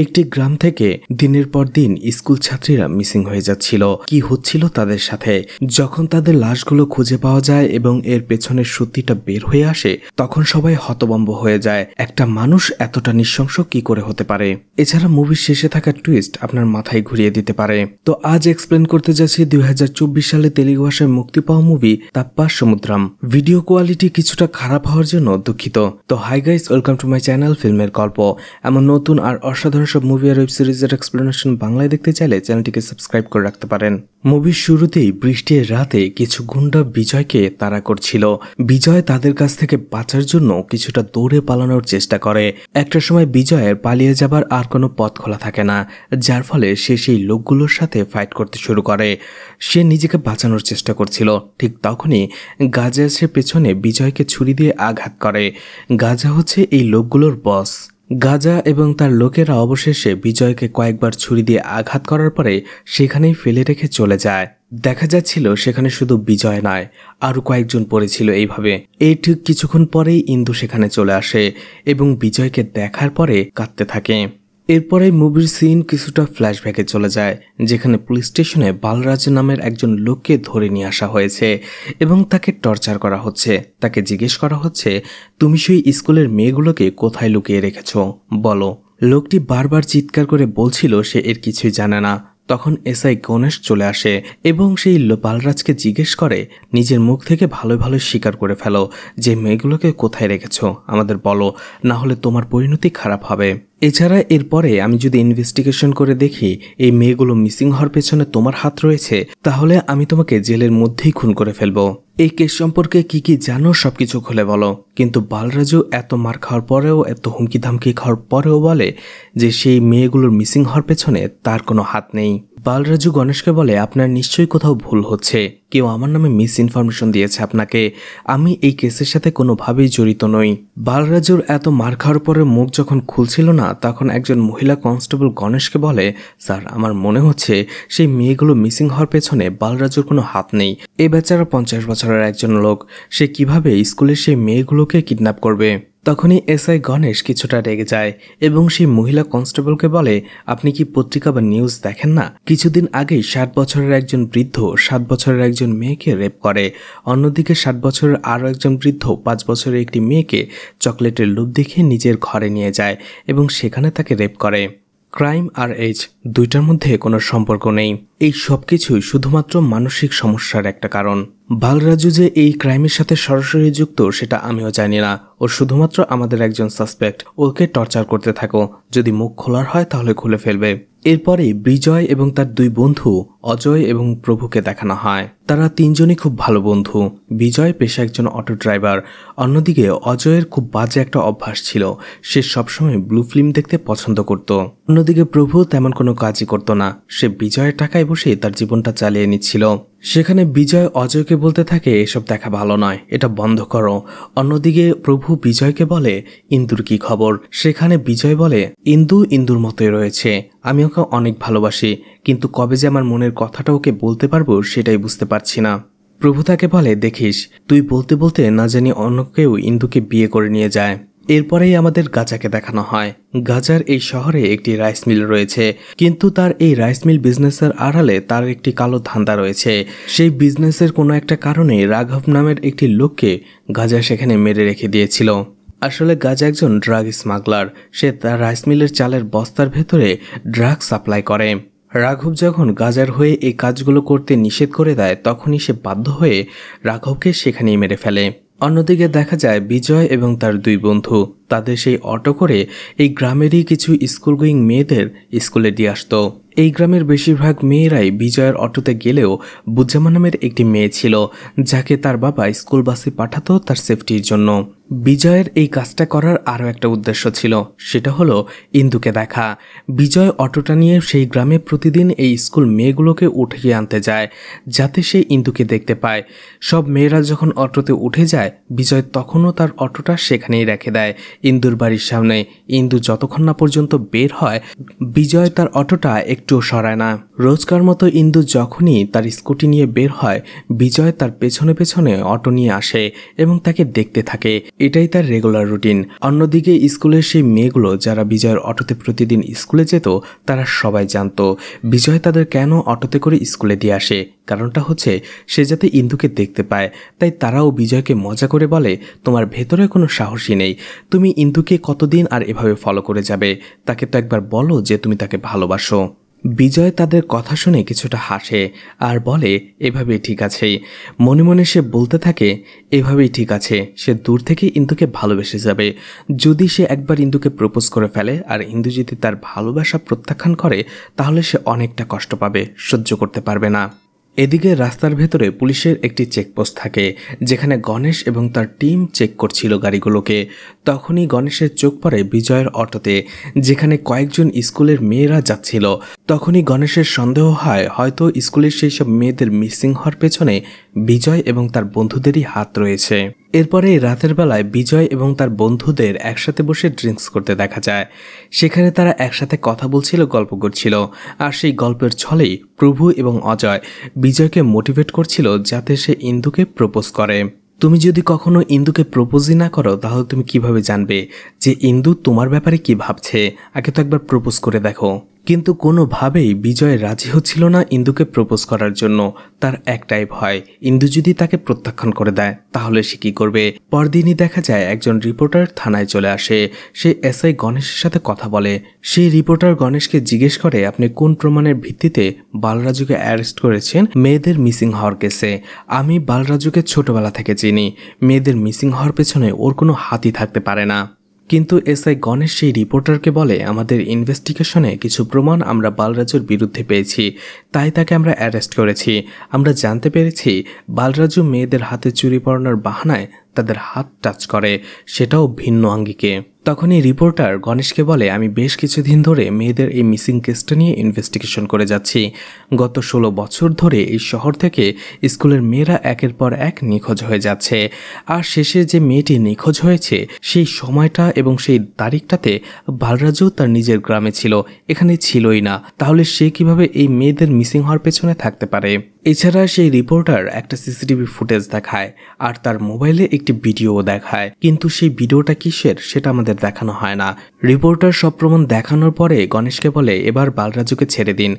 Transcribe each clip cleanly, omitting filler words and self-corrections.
একটি গ্রাম থেকে দিনের পর দিন স্কুল ছাত্রীরা মিসিং হয়ে যাচ্ছিল। কি হচ্ছিল তাদের সাথে? যখন তাদের লাশগুলো খুঁজে পাওয়া যায় এবং এর পেছনের সত্যিটা বের হয়ে আসে, তখন সবাই হতভম্ব হয়ে যায়। একটা মানুষ এতটা নৃশংস কি করে হতে পারে? এছাড়া মুভির শেষে থাকা টুইস্ট আপনার মাথায় ঘুরিয়ে দিতে পারে। তো আজ এক্সপ্লেন করতে যাচ্ছি 2024 সালে তেলুগু ভাষায় মুক্তি পাওয়া মুভি তাপ্পা সমুদ্রাম। ভিডিও কোয়ালিটি কিছুটা খারাপ হওয়ার জন্য দুঃখিত। তো hi guys, welcome to my channel ফিল্মের গল্প। এমন নতুন আর অসাধারণ সব মুভি আর ওয়েব সিরিজের এক্সপ্লেনেশন বাংলায় দেখতে চাইলে চ্যানেলটিকে সাবস্ক্রাইব করে রাখতে পারেন। মুভির শুরুতেই বৃষ্টির রাতে কিছু গুন্ডা বিজয়কে তাড়া করছিল। বিজয় তাদের কাছ থেকে বাঁচার জন্য কিছুটা দৌড়ে পালানোর চেষ্টা করে। একটা সময় বিজয়ের পালিয়ে যাবার আর কোনো পথ খোলা থাকে না, যার ফলে সে সেই লোকগুলোর সাথে ফাইট করতে শুরু করে। সে নিজেকে বাঁচানোর চেষ্টা করছিল। ঠিক তখনই গাজা এসে পেছনে বিজয়কে ছুরি দিয়ে আঘাত করে। গাজা হচ্ছে এই লোকগুলোর বস। গাজা এবং তার লোকেরা অবশেষে বিজয়কে কয়েকবার ছুরি দিয়ে আঘাত করার পরে সেখানেই ফেলে রেখে চলে যায়। দেখা যাচ্ছিল সেখানে শুধু বিজয় নয়, আরও কয়েকজন পড়েছিল এইভাবে। এই ঠিক কিছুক্ষণ পরেই ইন্দু সেখানে চলে আসে এবং বিজয়কে দেখার পরে কাঁদতে থাকে। এরপরে মুভির সিন কিছুটা ফ্ল্যাশব্যাকে চলে যায়, যেখানে পুলিশ স্টেশনে বালরাজ নামের একজন লোককে ধরে নিয়ে আসা হয়েছে এবং তাকে টর্চার করা হচ্ছে। তাকে জিজ্ঞেস করা হচ্ছে, তুমি সেই স্কুলের মেয়েগুলোকে কোথায় লুকিয়ে রেখেছো বলো। লোকটি বারবার চিৎকার করে বলছিল সে এর কিছুই জানে না। তখন এসআই গণেশ চলে আসে এবং সেই বালরাজকে জিজ্ঞেস করে, নিজের মুখ থেকে ভালো ভালো স্বীকার করে ফেলো যে মেয়েগুলোকে কোথায় রেখেছো, আমাদের বলো, না হলে তোমার পরিণতি খারাপ হবে। এছাড়া এরপরে আমি যদি ইনভেস্টিগেশন করে দেখি এই মেয়েগুলো মিসিং হওয়ার পেছনে তোমার হাত রয়েছে, তাহলে আমি তোমাকে জেলের মধ্যেই খুন করে ফেলবো। এই কেস সম্পর্কে কি কি জানো সবকিছু খুলে বলো। কিন্তু বালরাজু এত মার খাওয়ার পরেও, এত হুমকি ধামকি খাওয়ার পরেও বলে যে সেই মেয়েগুলোর মিসিং হওয়ার পেছনে তার কোনো হাত নেই। বালরাজু গণেশকে বলে, আপনার নিশ্চয়ই কোথাও ভুল হচ্ছে, কেউ আমার নামে মিস ইনফরমেশন দিয়েছে আপনাকে, আমি এই কেসের সাথে কোনোভাবেই জড়িত নই। বালরাজুর এত মার খাওয়ার পরে মুখ যখন খুলছিল না, তখন একজন মহিলা কনস্টেবল গণেশকে বলে, স্যার আমার মনে হচ্ছে সেই মেয়েগুলো মিসিং হওয়ার পেছনে বালরাজুর কোনো হাত নেই। এই বেচারা 50 বছরের একজন লোক, সে কিভাবে স্কুলের সেই মেয়েগুলোকে কিডন্যাপ করবে? তখনই এসআই গণেশ কিছুটা রেগে যায় এবং সেই মহিলা কনস্টেবলকে বলে, আপনি কি পত্রিকা বা নিউজ দেখেন না? কিছুদিন আগেই 60 বছরের একজন বৃদ্ধ 7 বছরের একজন মেয়েকে রেপ করে। অন্যদিকে 60 বছরের আরও একজন বৃদ্ধ 5 বছরের একটি মেয়েকে চকলেটের লোভ দেখিয়ে নিজের ঘরে নিয়ে যায় এবং সেখানে তাকে রেপ করে। ক্রাইম আর এজ দুইটার মধ্যে কোনো সম্পর্ক নেই। এই সব কিছুই শুধুমাত্র মানসিক সমস্যার একটা কারণ। বালরাজু যে এই ক্রাইমের সাথে সরাসরি যুক্ত সেটা আমিও জানি না, ও শুধুমাত্র আমাদের একজন সাসপেক্ট। ওকে টর্চার করতে থাকো, যদি মুখ খোলার হয় তাহলে খুলে ফেলবে। এরপরে বিজয় এবং তার দুই বন্ধু অজয় এবং প্রভুকে দেখানো হয়। তারা তিনজনই খুব ভালো বন্ধু। বিজয় পেশা একজন অটো ড্রাইভার। অন্যদিকে অজয়ের খুব বাজে একটা অভ্যাস ছিল, সে সবসময় ব্লু ফিল্ম দেখতে পছন্দ করত। অন্যদিকে প্রভু তেমন কোনো কাজই করতো না, সে বিজয়ের টাকায় বসে তার জীবনটা চালিয়ে নিচ্ছিল। সেখানে বিজয় অজয়কে বলতে থাকে, এসব দেখা ভালো নয়, এটা বন্ধ করো। অন্যদিকে প্রভু বিজয়কে বলে, ইন্দুর কি খবর? সেখানে বিজয় বলে, ইন্দুর মতোই রয়েছে, আমি ওকে অনেক ভালোবাসি, কিন্তু কবে যে আমার মনের কথাটা ওকে বলতে পারবো সেটাই বুঝতে পারছি না। প্রভু তাকে বলে, দেখিস তুই বলতে বলতে না জানি অন্য কেউ ইন্দুকে বিয়ে করে নিয়ে যায়। এরপরেই আমাদের গাজাকে দেখানো হয়। গাজার এই শহরে একটি রাইস মিল রয়েছে, কিন্তু তার এই রাইস মিল বিজনেসের আড়ালে তার একটি কালো ধান্দা রয়েছে। সেই বিজনেসের কোনো একটা কারণে রাঘব নামের একটি লোককে গাজা সেখানে মেরে রেখে দিয়েছিল। আসলে গাজা একজন ড্রাগ স্মাগলার, সে তার রাইস মিলের চালের বস্তার ভেতরে ড্রাগ সাপ্লাই করে। রাঘব যখন গাজার হয়ে এই কাজগুলো করতে নিষেধ করে দেয়, তখনই সে বাধ্য হয়ে রাঘবকে সেখানেই মেরে ফেলে। অন্যদিকে দেখা যায় বিজয় এবং তার দুই বন্ধু তাদের সেই অটো করে এই গ্রামেরই কিছু স্কুল গোয়িং মেয়েদের স্কুলে দিয়ে আসতো। এই গ্রামের বেশিরভাগ মেয়েরাই বিজয়ের অটোতে গেলেও বুজ্জামা নামের একটি মেয়ে ছিল, যাকে তার বাবা স্কুল বাসে পাঠাতো তার সেফটির জন্য। বিজয়ের এই কাজটা করার আরও একটা উদ্দেশ্য ছিল, সেটা হলো ইন্দুকে দেখা। বিজয় অটোটা নিয়ে সেই গ্রামে প্রতিদিন এই স্কুল মেয়েগুলোকে উঠিয়ে আনতে যায়, যাতে সে ইন্দুকে দেখতে পায়। সব মেয়েরা যখন অটোতে উঠে যায়, বিজয় তখনও তার অটোটা সেখানেই রেখে দেয় ইন্দুর বাড়ির সামনে। ইন্দু যতক্ষণ না পর্যন্ত বের হয়, বিজয় তার অটোটা একটুও সরায় না। রোজকার মতো ইন্দু যখনই তার স্কুটি নিয়ে বের হয়, বিজয় তার পেছনে পেছনে অটো নিয়ে আসে এবং তাকে দেখতে থাকে। এটাই তার রেগুলার রুটিন। অন্যদিকে স্কুলের সেই মেয়েগুলো যারা বিজয়ের অটোতে প্রতিদিন স্কুলে যেত, তারা সবাই জানতো বিজয় তাদের কেন অটোতে করে স্কুলে দিয়ে আসে। কারণটা হচ্ছে সে যাতে ইন্দুকে দেখতে পায়। তাই তারাও বিজয়কে মজা করে বলে, তোমার ভেতরে কোনো সাহসী নেই, তুমি ইন্দুকে কতদিন আর এভাবে ফলো করে যাবে? তাকে তো একবার বলো যে তুমি তাকে ভালোবাসো। বিজয় তাদের কথা শুনে কিছুটা হাসে আর বলে, এভাবেই ঠিক আছে। মনে মনে সে বলতে থাকে, এভাবেই ঠিক আছে। সে দূর থেকে ইন্দুকে ভালোবেসে যাবে। যদি সে একবার ইন্দুকে প্রপোজ করে ফেলে আর ইন্দু যদি তার ভালোবাসা প্রত্যাখ্যান করে, তাহলে সে অনেকটা কষ্ট পাবে, সহ্য করতে পারবে না। এদিকে রাস্তার ভেতরে পুলিশের একটি চেকপোস্ট থাকে, যেখানে গণেশ এবং তার টিম চেক করছিল গাড়িগুলোকে। তখনই গণেশের চোখ পড়ে বিজয়ের অটোতে, যেখানে কয়েকজন স্কুলের মেয়েরা যাচ্ছিল। তখনই গণেশের সন্দেহ হয় হয়তো স্কুলের সেই সব মেয়েদের মিসিং হওয়ার পেছনে বিজয় এবং তার বন্ধুদেরই হাত রয়েছে। এরপরে রাতের বেলায় বিজয় এবং তার বন্ধুদের একসাথে বসে ড্রিঙ্কস করতে দেখা যায়। সেখানে তারা একসাথে কথা বলছিল, গল্প করছিল। আর সেই গল্পের ছলেই প্রভু এবং অজয় বিজয়কে মোটিভেট করছিল যাতে সে ইন্দুকে প্রপোজ করে। তুমি যদি কখনো ইন্দুকে প্রপোজই না করো, তাহলে তুমি কিভাবে জানবে যে ইন্দু তোমার ব্যাপারে কি ভাবছে? আগে তো একবার প্রপোজ করে দেখো। কিন্তু কোনোভাবেই বিজয় রাজি হচ্ছিল না ইন্দুকে প্রপোজ করার জন্য। তার একটাই ভয়, ইন্দু যদি তাকে প্রত্যাখ্যান করে দেয় তাহলে সে কি করবে। পরদিনই দেখা যায় একজন রিপোর্টার থানায় চলে আসে। সে এসআই গণেশের সাথে কথা বলে। সেই রিপোর্টার গণেশকে জিজ্ঞেস করে, আপনি কোন প্রমাণের ভিত্তিতে বালরাজুকে অ্যারেস্ট করেছেন মেয়েদের মিসিং হওয়ার কেসে? আমি বালরাজুকে ছোটবেলা থেকে চিনি। মেয়েদের মিসিং হওয়ার পেছনে ওর কোনো হাতই থাকতে পারে না। কিন্তু এসআই গণেশ সেই রিপোর্টারকে বলে, আমাদের ইনভেস্টিগেশনে কিছু প্রমাণ আমরা বালরাজুর বিরুদ্ধে পেয়েছি, তাই তাকে আমরা অ্যারেস্ট করেছি। আমরা জানতে পেরেছি বালরাজু মেয়েদের হাতে চুরি পরানোর বাহানায় তাদের হাত টাচ করে, সেটাও ভিন্ন আঙ্গিকে। তখনই রিপোর্টার গণেশকে বলে, আমি বেশ কিছুদিন ধরে মেয়েদের এই মিসিং কেসটা নিয়ে ইনভেস্টিগেশন করে যাচ্ছি। গত 16 বছর ধরে এই শহর থেকে স্কুলের মেয়েরা একের পর এক নিখোঁজ হয়ে যাচ্ছে। আর শেষে যে মেয়েটি নিখোঁজ হয়েছে সেই সময়টা এবং সেই তারিখটাতে বালরাজু তার নিজের গ্রামে ছিল, এখানে ছিলই না। তাহলে সে কিভাবে এই মেয়েদের মিসিং হওয়ার পেছনে থাকতে পারে? এছাড়া সেই রিপোর্টার একটা সিসিটিভি ফুটেজ দেখায় আর তার মোবাইলে একটি ভিডিও দেখায়, কিন্তু সেই ভিডিওটা কিসের সেটা আমাদের দেখানো হয় না। রিপোর্টার সব প্রমাণ দেখানোর পরে গণেশকে বলে, এবার বালরাজুকে ছেড়ে দিন।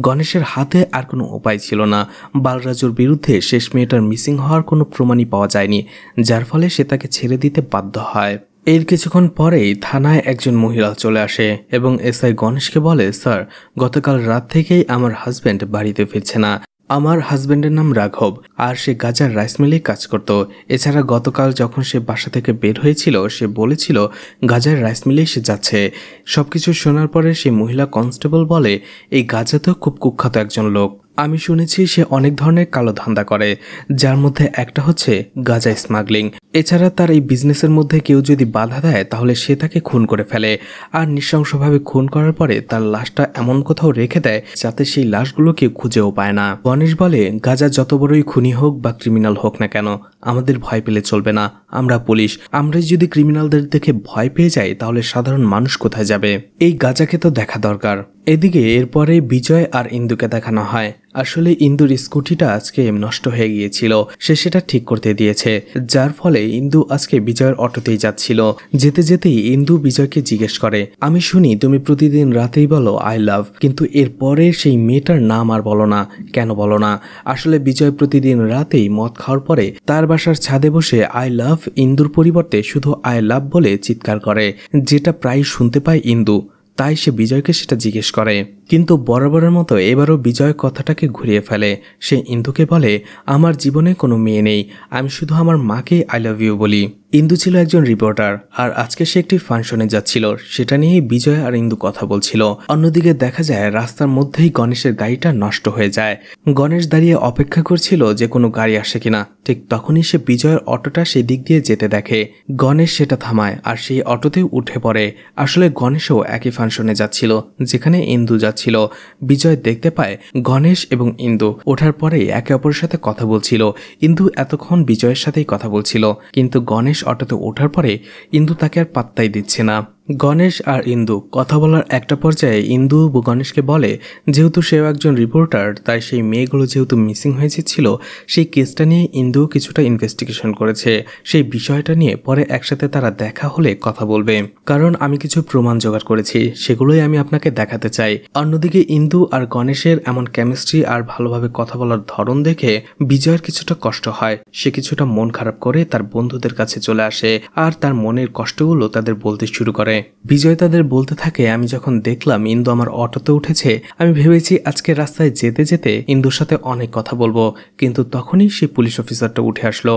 গণেশের হাতে আর কোনো উপায় ছিল না। বালরাজুর বিরুদ্ধে শেষ মেয়েটার মিসিং হওয়ার কোনো প্রমাণই পাওয়া যায়নি, যার ফলে সে তাকে ছেড়ে দিতে বাধ্য হয়। এর কিছুক্ষণ পরেই থানায় একজন মহিলা চলে আসে এবং এসআই গণেশকে বলে, স্যার, গতকাল রাত থেকেই আমার হাজব্যান্ড বাড়িতে ফিরছে না। আমার হাজব্যান্ডের নাম রাঘব আর সে গাজার রাইস মিলেই কাজ করত। এছাড়া গতকাল যখন সে বাসা থেকে বের হয়েছিল সে বলেছিল গাজার রাইস মিলেই সে যাচ্ছে। সবকিছু শোনার পরে সেই মহিলা কনস্টেবল বলে, এই গাজা তো খুব কুখ্যাত একজন লোক। আমি শুনেছি সে অনেক ধরনের কালো ধান্দা করে, যার মধ্যে একটা হচ্ছে গাঁজা স্মাগলিং। এছাড়া তার এই বিজনেসের মধ্যে কেউ যদি বাধা দেয় তাহলে সে তাকে খুন করে ফেলে, আর নৃশংসভাবে খুন করার পরে তার লাশটা এমন কোথাও রেখে দেয় যাতে সেই লাশগুলো কেউ খুঁজেও পায় না। গণেশ বলে, গাঁজা যত বড়ই খুনি হোক বা ক্রিমিনাল হোক না কেন, আমাদের ভয় পেলে চলবে না। আমরা পুলিশ, আমরা যদি ক্রিমিনালদের দেখে ভয় পেয়ে যাই তাহলে সাধারণ মানুষ কোথায় যাবে? এই গাঁজাকে তো দেখা দরকার। এদিকে এরপরে বিজয় আর ইন্দুকে দেখানো হয়। আসলে ইন্দুর স্কুটিটা আজকে নষ্ট হয়ে গিয়েছিল, সে সেটা ঠিক করতে দিয়েছে, যার ফলে ইন্দু আজকে বিজয়ের অটোতেই যাচ্ছিল। যেতে যেতেই ইন্দু বিজয়কে জিজ্ঞেস করে, আমি শুনি তুমি প্রতিদিন রাতেই বলো আই লাভ, কিন্তু এরপরে সেই মেয়েটার নাম আর বলো না, কেন বলো না? আসলে বিজয় প্রতিদিন রাতেই মদ খাওয়ার পরে তার বাসার ছাদে বসে আই লাভ ইন্দুর পরিবর্তে শুধু আই লাভ বলে চিৎকার করে, যেটা প্রায় শুনতে পায় ইন্দু। তাই সে বিজয়কে সেটা জিজ্ঞেস করে, কিন্তু বরাবরের মতো এবারও বিজয় কথাটাকে ঘুরিয়ে ফেলে। সে ইন্দুকে বলে, আমার জীবনে কোনো মেয়ে নেই, আমি শুধু আমার মাকে আই লাভ ইউ বলি। ইন্দু ছিল একজন রিপোর্টার আর আজকে সে একটি ফাংশনে যাচ্ছিল, সেটা নিয়েই বিজয় আর ইন্দু কথা বলছিল। অন্যদিকে দেখা যায় রাস্তার মধ্যেই গণেশের গাড়িটা নষ্ট হয়ে যায়। গণেশ দাঁড়িয়ে অপেক্ষা করছিল যে কোনো গাড়ি আসে কিনা, ঠিক তখনই সে বিজয়ের অটোটা সেই দিক দিয়ে যেতে দেখে। গণেশ সেটা থামায় আর সেই অটোতে উঠে পড়ে। আসলে গণেশও একই ফাংশনে যাচ্ছিল যেখানে ইন্দু ছিল। বিজয় দেখতে পায় গণেশ এবং ইন্দু ওঠার পরে একে অপরের সাথে কথা বলছিল। ইন্দু এতক্ষণ বিজয়ের সাথেই কথা বলছিল, কিন্তু গণেশ অটোতে ওঠার পরে ইন্দু তাকে আর পাত্তাই দিচ্ছে না। গণেশ আর ইন্দু কথা বলার একটা পর্যায়ে ইন্দু গণেশকে বলে যেহেতু সেও একজন রিপোর্টার, তাই সেই মেয়েগুলো যেহেতু মিসিং হয়ে যাচ্ছিল সেই কেসটা নিয়ে ইন্দু কিছুটা ইনভেস্টিগেশন করেছে। সেই বিষয়টা নিয়ে পরে একসাথে তারা দেখা হলে কথা বলবে, কারণ আমি কিছু প্রমাণ জোগাড় করেছি, সেগুলোই আমি আপনাকে দেখাতে চাই। অন্যদিকে ইন্দু আর গণেশের এমন কেমিস্ট্রি আর ভালোভাবে কথা বলার ধরন দেখে বিজয়ের কিছুটা কষ্ট হয়। সে কিছুটা মন খারাপ করে তার বন্ধুদের কাছে চলে আসে আর তার মনের কষ্টগুলো তাদের বলতে শুরু করে। বিজয় তাদের বলতে থাকে, আমি যখন দেখলাম ইন্দু আমার অটোতে উঠেছে, আমি ভেবেছি আজকে রাস্তায় যেতে যেতে ইন্দুর সাথে অনেক কথা বলবো, কিন্তু তখনই সেই পুলিশ অফিসারটা উঠে আসলো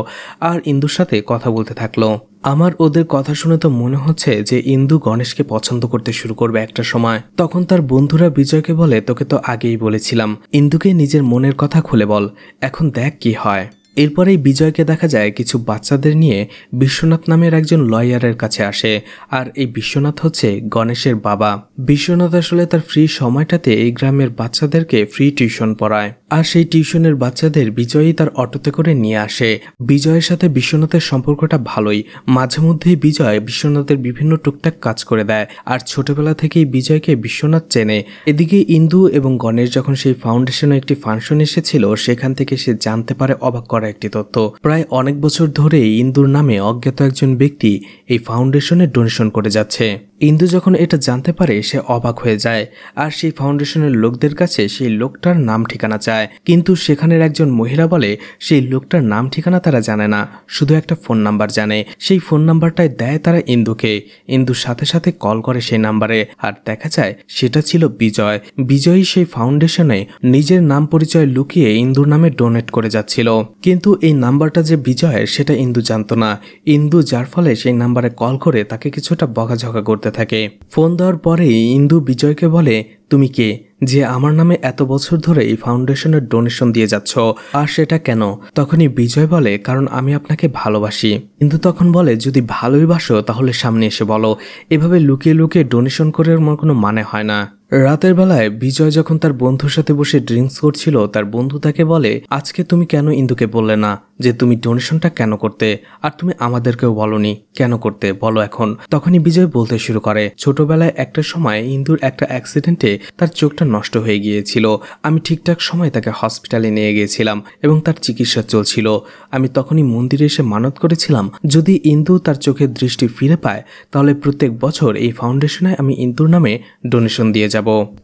আর ইন্দুর সাথে কথা বলতে থাকলো। আমার ওদের কথা শুনে তো মনে হচ্ছে যে ইন্দু গণেশকে পছন্দ করতে শুরু করবে একটা সময়। তখন তার বন্ধুরা বিজয়কে বলে, তোকে তো আগেই বলেছিলাম ইন্দুকে নিজের মনের কথা খুলে বল, এখন দেখ কি হয়। এরপরেই বিজয়কে দেখা যায় কিছু বাচ্চাদের নিয়ে বিশ্বনাথ নামের একজন লয়ারের কাছে আসে, আর এই বিশ্বনাথ হচ্ছে গণেশের বাবা। বিশ্বনাথ আসলে তার ফ্রি সময়টাতে এই গ্রামের বাচ্চাদেরকে ফ্রি টিউশন পড়ায়, আর সেই টিউশনের বাচ্চাদের বিজয়ই তার অটোতে করে নিয়ে আসে। বিজয়ের সাথে বিশ্বনাথের সম্পর্কটা ভালোই, মাঝে মধ্যেই বিজয় বিশ্বনাথের বিভিন্ন টুকটাক কাজ করে দেয়, আর ছোটবেলা থেকেই বিজয়কে বিশ্বনাথ চেনে। এদিকে ইন্দু এবং গণেশ যখন সেই ফাউন্ডেশনে একটি ফাংশন এসেছিল, সেখান থেকে সে জানতে পারে অবাক করা একটি তথ্য। প্রায় অনেক বছর ধরে ইন্দুর নামে অজ্ঞাত একজন ব্যক্তি এই ফাউন্ডেশনে ডোনেশন করে যাচ্ছে। ইন্দু যখন এটা জানতে পারে সে অবাক হয়ে যায়, আর সেই ফাউন্ডেশনের লোকদের কাছে সেই লোকটার নাম ঠিকানা চায়, কিন্তু সেখানের একজন মহিলা বলে সেই লোকটার নাম ঠিকানা তারা জানে না, শুধু একটা ফোন নাম্বার জানে। সেই ফোন নাম্বারটায় দেয় তারা ইন্দুকে। ইন্দুর সাথে সাথে কল করে সেই নাম্বারে, আর দেখা যায় সেটা ছিল বিজয়। বিজয়ই সেই ফাউন্ডেশনে নিজের নাম পরিচয় লুকিয়ে ইন্দুর নামে ডোনেট করে যাচ্ছিল, কিন্তু এই নাম্বারটা যে বিজয়ের সেটা ইন্দু জানতো না। ইন্দু যার ফলে সেই নাম্বারে কল করে তাকে কিছুটা বকাঝকা করতে থাকে। ফোন দেওয়ার পরেই ইন্দু বিজয়কে বলে, তুমি কে যে আমার নামে এত বছর ধরে এই ফাউন্ডেশনের ডোনেশন দিয়ে যাচ্ছ, আর সেটা কেন? তখনই বিজয় বলে, কারণ আমি আপনাকে ভালোবাসি। কিন্তু তখন বলে, যদি ভালোই বাসো তাহলে সামনে এসে বলো, এভাবে লুকিয়ে লুকিয়ে ডোনেশন করার কোনো মানে হয় না। রাতের বেলায় বিজয় যখন তার বন্ধুর সাথে বসে ড্রিঙ্কস করছিল, তার বন্ধু তাকে বলে, আজকে তুমি কেন ইন্দুকে বললে না যে তুমি ডোনেশনটা কেন করতে, আর তুমি আমাদেরকেও বলনি কেন করতে, বলো এখন। তখনই বিজয় বলতে শুরু করে, ছোটবেলায় একটা সময় ইন্দুর একটা অ্যাক্সিডেন্টে তার চোখটা নষ্ট হয়ে গিয়েছিল। আমি ঠিকঠাক সময় তাকে হসপিটালে নিয়ে গিয়েছিলাম এবং তার চিকিৎসা চলছিল। আমি তখনই মন্দিরে এসে মানত করেছিলাম, যদি ইন্দু তার চোখের দৃষ্টি ফিরে পায় তাহলে প্রত্যেক বছর এই ফাউন্ডেশনে আমি ইন্দুর নামে ডোনেশন দিয়ে যাব,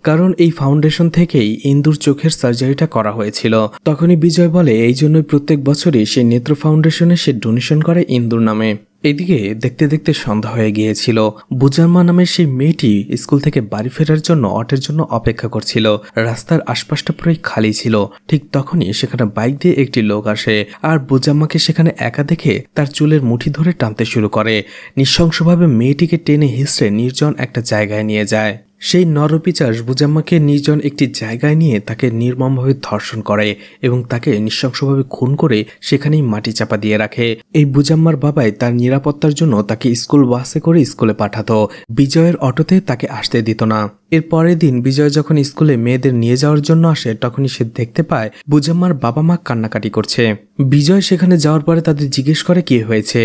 কারণ এই ফাউন্ডেশন থেকেই ইন্দুর চোখের সার্জারিটা করা হয়েছিল। তখনই বিজয় বলে, এই জন্যই প্রত্যেক বছরই সে নেত্র ফাউন্ডেশনে সে ডোনেশন করে ইন্দুর নামে। এদিকে দেখতে দেখতে সন্ধ্যা হয়ে গিয়েছিল। বুজাম্মা নামের সেই মেয়েটি স্কুল থেকে বাড়ি ফেরার জন্য অটোর জন্য অপেক্ষা করছিল। রাস্তার আশপাশটা পুরোই খালি ছিল। ঠিক তখনই সেখানে বাইক দিয়ে একটি লোক আসে, আর বুজাম্মাকে সেখানে একা দেখে তার চুলের মুঠি ধরে টানতে শুরু করে। নৃশংসভাবে মেয়েটিকে টেনে হিঁচড়ে নির্জন একটা জায়গায় নিয়ে যায়। সেই নরপিচাস বুজাম্মাকে নির্জন একটি জায়গায় নিয়ে তাকে নির্মমভাবে ধর্ষণ করে এবং তাকে নৃশংসভাবে খুন করে সেখানেই মাটি চাপা দিয়ে রাখে। এই বুজাম্মার বাবাই তার নিরাপত্তার জন্য তাকে স্কুল বাসে করে স্কুলে পাঠাতো, বিজয়ের অটোতে তাকে আসতে দিত না। এর পরের দিন বিজয় যখন স্কুলে মেয়েদের নিয়ে যাওয়ার জন্য আসে, তখনই সে দেখতে পায় বুজাম্মার বাবা মা কান্নাকাটি করছে। বিজয় সেখানে যাওয়ার পরে তাদের জিজ্ঞেস করে কি হয়েছে।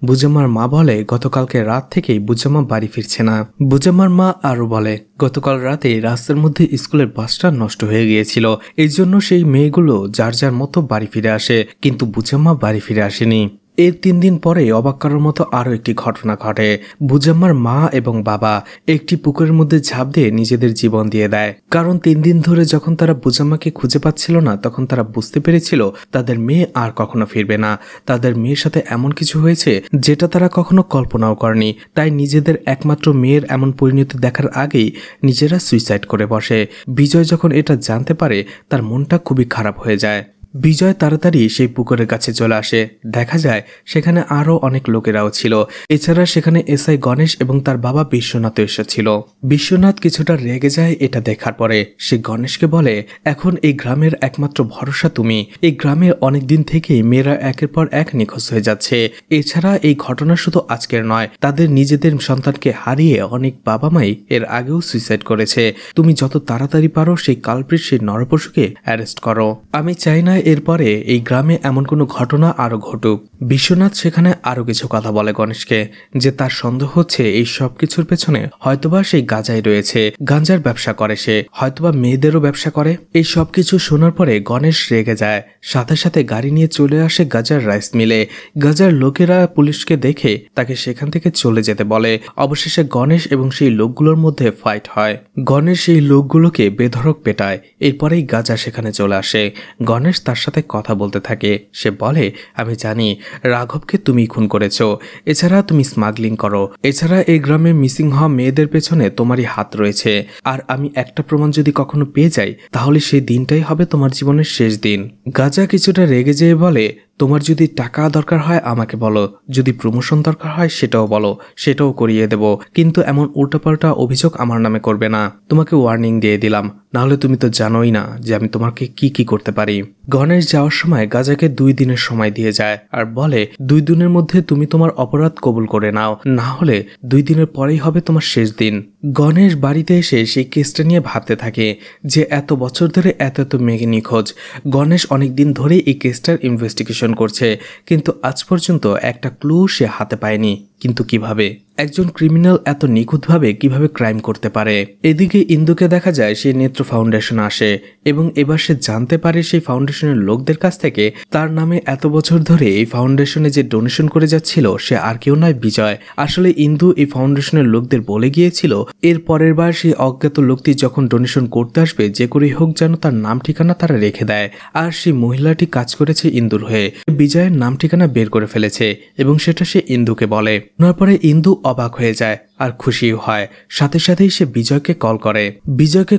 বুজাম্মার মা বলে, গতকালকে রাত থেকেই বুজাম্মা বাড়ি ফিরছে না। বুজাম্মার মা আরো বলে, গতকাল রাতে রাস্তার মধ্যে স্কুলের বাসটা নষ্ট হয়ে গিয়েছিল, এই জন্য সেই মেয়েগুলো যার যার মতো বাড়ি ফিরে আসে, কিন্তু বুজাম্মা বাড়ি ফিরে আসেনি। এর 3 দিন পরে অবাক করার মতো আরো একটি ঘটনা ঘটে। বুজাম্মার মা এবং বাবা একটি পুকুরের মধ্যে ঝাঁপ দিয়ে নিজেদের জীবন দিয়ে দেয়, কারণ 3 দিন ধরে যখন তারা বুজাম্মাকে খুঁজে পাচ্ছিল না, তখন তারা বুঝতে পেরেছিল তাদের মেয়ে আর কখনো ফিরবে না। তাদের মেয়ের সাথে এমন কিছু হয়েছে যেটা তারা কখনো কল্পনাও করেনি। তাই নিজেদের একমাত্র মেয়ের এমন পরিণতি দেখার আগেই নিজেরা সুইসাইড করে বসে। বিজয় যখন এটা জানতে পারে তার মনটা খুবই খারাপ হয়ে যায়। বিজয় তাড়াতাড়ি সেই পুকুরের কাছে চলে আসে। দেখা যায় সেখানে আরো অনেক লোকেরাও ছিল। এছাড়া সেখানে এসআই গণেশ এবং তার বাবা বিশ্বনাথ এসেছিল। বিশ্বনাথ কিছুটা রেগে যায় এটা দেখার পরে। সে গণেশকে বলে, এখন এই গ্রামের একমাত্র ভরসা তুমি। এই গ্রামে অনেকদিন থেকেই মেয়েরা একের পর এক নিখোঁজ হয়ে যাচ্ছে। এছাড়া এই ঘটনা শুধু আজকের নয়, তাদের নিজেদের সন্তানকে হারিয়ে অনেক বাবা মাই এর আগেও সুইসাইড করেছে। তুমি যত তাড়াতাড়ি পারো সেই কালপ্রিট, সেই নরপশুকে অ্যারেস্ট করো। আমি চাই না এরপরে এই গ্রামে এমন কোনো ঘটনা আরো ঘটুক। বিশ্বনাথ সেখানে আরো কিছু কথা বলে গণেশকে, যে তার সন্দেহ হচ্ছে এই সব কিছুর পেছনে হয়তোবা সেই গাঁজাই রয়েছে, গাঁজার ব্যবসা করে সে, হয়তোবা মেয়েদেরও ব্যবসা করে। এই সব কিছু শোনার পরে গণেশ রেগে যায়, সাথে সাথে গাড়ি নিয়ে চলে আসে গাজার রাইস মিলে। গাজার লোকেরা পুলিশকে দেখে তাকে সেখান থেকে চলে যেতে বলে। অবশেষে গণেশ এবং সেই লোকগুলোর মধ্যে ফাইট হয়। গণেশ সেই লোকগুলোকে বেধড়ক পেটায়। এরপরেই গাজা সেখানে চলে আসে। গণেশ তার সাথে কথা বলতে থাকে। সে বলে, আমি জানি রাঘবকে তুমি খুন করেছো, এছাড়া তুমি স্মাগলিং করো, এছাড়া এই গ্রামে মিসিং হওয়া মেয়েদের পেছনে তোমারই হাত রয়েছে। আর আমি একটা প্রমাণ যদি কখনো পেয়ে যাই তাহলে সেই দিনটাই হবে তোমার জীবনের শেষ দিন। গাজা কিছুটা রেগে যেয়ে বলে, তোমার যদি টাকা দরকার হয় আমাকে বলো, যদি প্রমোশন দরকার হয় সেটাও বলো, সেটাও করিয়ে দেব, কিন্তু এমন উল্টাপাল্টা অভিযোগ আমার নামে করবে না। তোমাকে ওয়ার্নিং দিয়ে দিলাম, নাহলে তুমি তো জানোই না যে আমি তোমাকে কি কি করতে পারি। গণেশ যাওয়ার সময় গাজাকে 2 দিনের সময় দিয়ে যায় আর বলে, 2 দিনের মধ্যে তুমি তোমার অপরাধ কবুল করে নাও, না হলে 2 দিনের পরেই হবে তোমার শেষ দিন। গণেশ বাড়িতে এসে সেই কেসটা নিয়ে ভাবতে থাকে যে এত বছর ধরে এত মেয়ে নিখোঁজ। গণেশ অনেকদিন ধরে এই কেসটার ইনভেস্টিগেশন করছে, কিন্তু আজ পর্যন্ত একটা ক্লু সে হাতে পায়নি। কিন্তু কিভাবে একজন ক্রিমিনাল এত নিখুঁতভাবে কিভাবে ক্রাইম করতে পারে? এদিকে ইন্দুকে দেখা যায় সে নেত্র ফাউন্ডেশন আসে এবং এবার সে জানতে পারে সেই ফাউন্ডেশনের লোকদের কাছ থেকে তার নামে এত বছর ধরে এই ফাউন্ডেশনে যে ডোনেশন করে যাচ্ছিল সে আর কেউ নয়, বিজয়। আসলে ইন্দু এই ফাউন্ডেশনের লোকদের বলে গিয়েছিল এর পরের বার সেই অজ্ঞাত লোকটি যখন ডোনেশন করতে আসবে যে করেই হোক যেন তার নাম ঠিকানা তারা রেখে দেয়। আর সেই মহিলাটি কাজ করেছে ইন্দুর হয়ে, বিজয়ের নাম ঠিকানা বের করে ফেলেছে এবং সেটা সে ইন্দুকে বলে। তারপরে ইন্দু অবাক হয়ে যায় আর খুশিও হয়। সাথে সাথেই সে বিজয়কে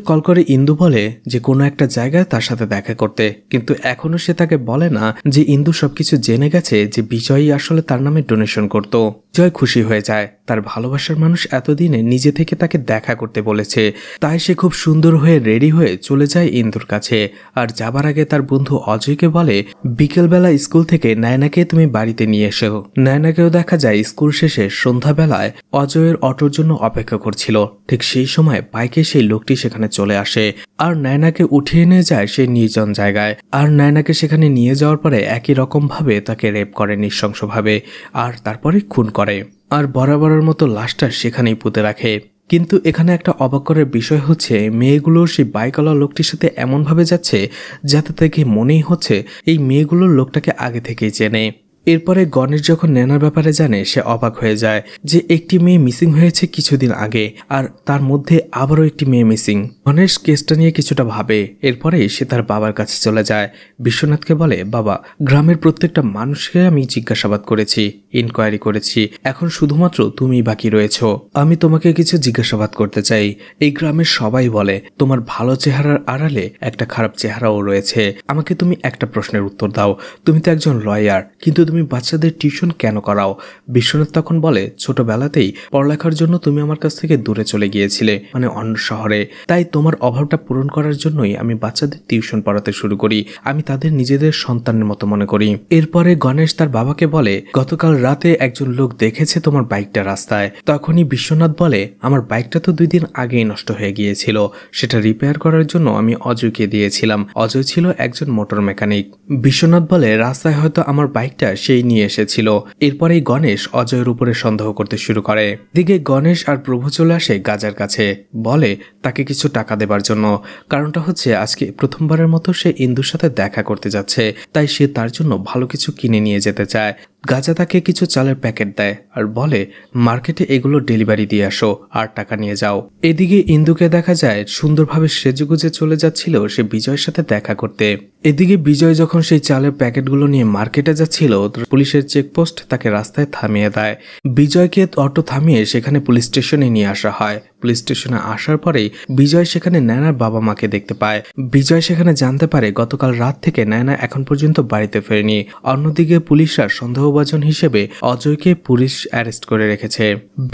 কল করে ইন্দু বলে যে কোনো একটা জায়গায় তার সাথে দেখা করতে, কিন্তু এখনো সে তাকে বলে না যে ইন্দু সবকিছু জেনে গেছে যে বিজয়ই আসলে তার নামে ডোনেশন করত। বিজয় খুশি হয়ে যায়, তার ভালোবাসার মানুষ এতদিনে নিজে থেকে তাকে দেখা করতে বলেছে। তাই সে খুব সুন্দর হয়ে রেডি হয়ে চলে যায় ইন্দুর কাছে। আর যাবার আগে তার বন্ধু অজয়কে বলে, বিকেলবেলা স্কুল থেকে নায়নাকে তুমি বাড়িতে নিয়ে এসো। নায়নাকেও দেখা যায় স্কুল শেষে সন্ধ্যাবেলায় অজয়ের অটোর জন্য অপেক্ষা করছিল। ঠিক সেই সময় বাইকে সেই লোকটি সেখানে চলে আসে আর নায়নাকে উঠিয়ে নিয়ে যায় সেই নির্জন জায়গায়। আর নায়নাকে সেখানে নিয়ে যাওয়ার পরে একই রকম ভাবে তাকে রেপ করে নৃশংসভাবে, আর তারপরে খুন করে আর বরাবরের মতো লাশটা সেখানেই পুঁতে রাখে। কিন্তু এখানে একটা অবাক করার বিষয় হচ্ছে, মেয়েগুলোর সেই বাইকওয়ালা লোকটির সাথে এমনভাবে যাচ্ছে যাতে তাকে মনেই হচ্ছে এই মেয়েগুলোর লোকটাকে আগে থেকেই চেনে। এরপরে গণেশ যখন নেনার ব্যাপারে জানে সে অবাক হয়ে যায় যে একটি মেয়ে মিসিং হয়েছে কিছুদিন আগে, আর তার মধ্যে আবারও একটি মেয়ে মিসিং। গণেশ কেসটা নিয়ে কিছুটা ভাবে, এরপরে সে তার বাবার কাছে চলে যায়। বিশ্বনাথকে বলে, বাবা, গ্রামের প্রত্যেকটা মানুষকে আমি জিজ্ঞাসাবাদ করেছি, ইনকোয়ারি করেছি, এখন শুধুমাত্র তুমি বাকি রয়েছ। আমি তোমাকে কিছু জিজ্ঞাসাবাদ করতে চাই। এই গ্রামের সবাই বলে তোমার ভালো চেহারার আড়ালে একটা খারাপ চেহারাও রয়েছে। আমাকে তুমি একটা প্রশ্নের উত্তর দাও। তুমি তো একজন লয়ার, কিন্তু তুমি বাচ্চাদের টিউশন কেন করাও? বিশ্বনাথ তখন বলে, ছোটবেলাতেই পড়ালেখার জন্য তুমি আমার কাছ থেকে দূরে চলে গিয়েছিলে, মানে অন্য শহরে। তাই তোমার অভাবটা পূরণ করার জন্যই আমি বাচ্চাদের টিউশন পড়াতে শুরু করি। আমি তাদের নিজেদের সন্তানের মতো মনে করি। এরপরে গণেশ তার বাবাকে বলে, গতকাল রাতে একজন লোক দেখেছে তোমার বাইকটা রাস্তায়। তখনই বিশ্বনাথ বলে, আমার বাইকটা তো 2 দিন আগেই নষ্ট হয়ে গিয়েছিল, সেটা রিপেয়ার করার জন্য আমি অজয়কে দিয়েছিলাম। অজয় ছিল একজন মোটর মেকানিক। বিশ্বনাথ বলে, রাস্তায় হয়তো আমার বাইকটা সেই নিয়ে এসেছিল। এরপরেই গণেশ অজয়ের উপরে সন্দেহ করতে শুরু করে। দিকে গণেশ আর প্রভু চলে আসে গাজার কাছে, বলে তাকে কিছু টাকা দেবার জন্য। কারণটা হচ্ছে আজকে প্রথমবারের মতো সে ইন্দুর সাথে দেখা করতে যাচ্ছে, তাই সে তার জন্য ভালো কিছু কিনে নিয়ে যেতে চায়। গাজা তাকে কিছু চালের প্যাকেট দেয় আর বলে, মার্কেটে এগুলো ডেলিভারি দিয়ে আসো আর টাকা নিয়ে যাও। এদিকে ইন্দুকে দেখা যায় সুন্দরভাবে সেজেগুজে চলে যাচ্ছিল সে বিজয়ের সাথে দেখা করতে। এদিকে বিজয় যখন সেই চালের প্যাকেটগুলো নিয়ে মার্কেটে যাচ্ছিল, পুলিশের চেকপোস্ট তাকে রাস্তায় থামিয়ে দেয়। বিজয়কে অটো থামিয়ে সেখানে পুলিশ স্টেশনে নিয়ে আসা হয়। পুলিশ স্টেশনে আসার পরেই বিজয় সেখানে নায়নার বাবা মাকে দেখতে পায়। বিজয় সেখানে জানতে পারে গতকাল রাত থেকে নায়না এখন পর্যন্ত বাড়িতে ফেরেনি। অন্যদিকে পুলিশরা সন্দেহভাজন হিসেবে অজয়কে পুলিশ অ্যারেস্ট করে রেখেছে।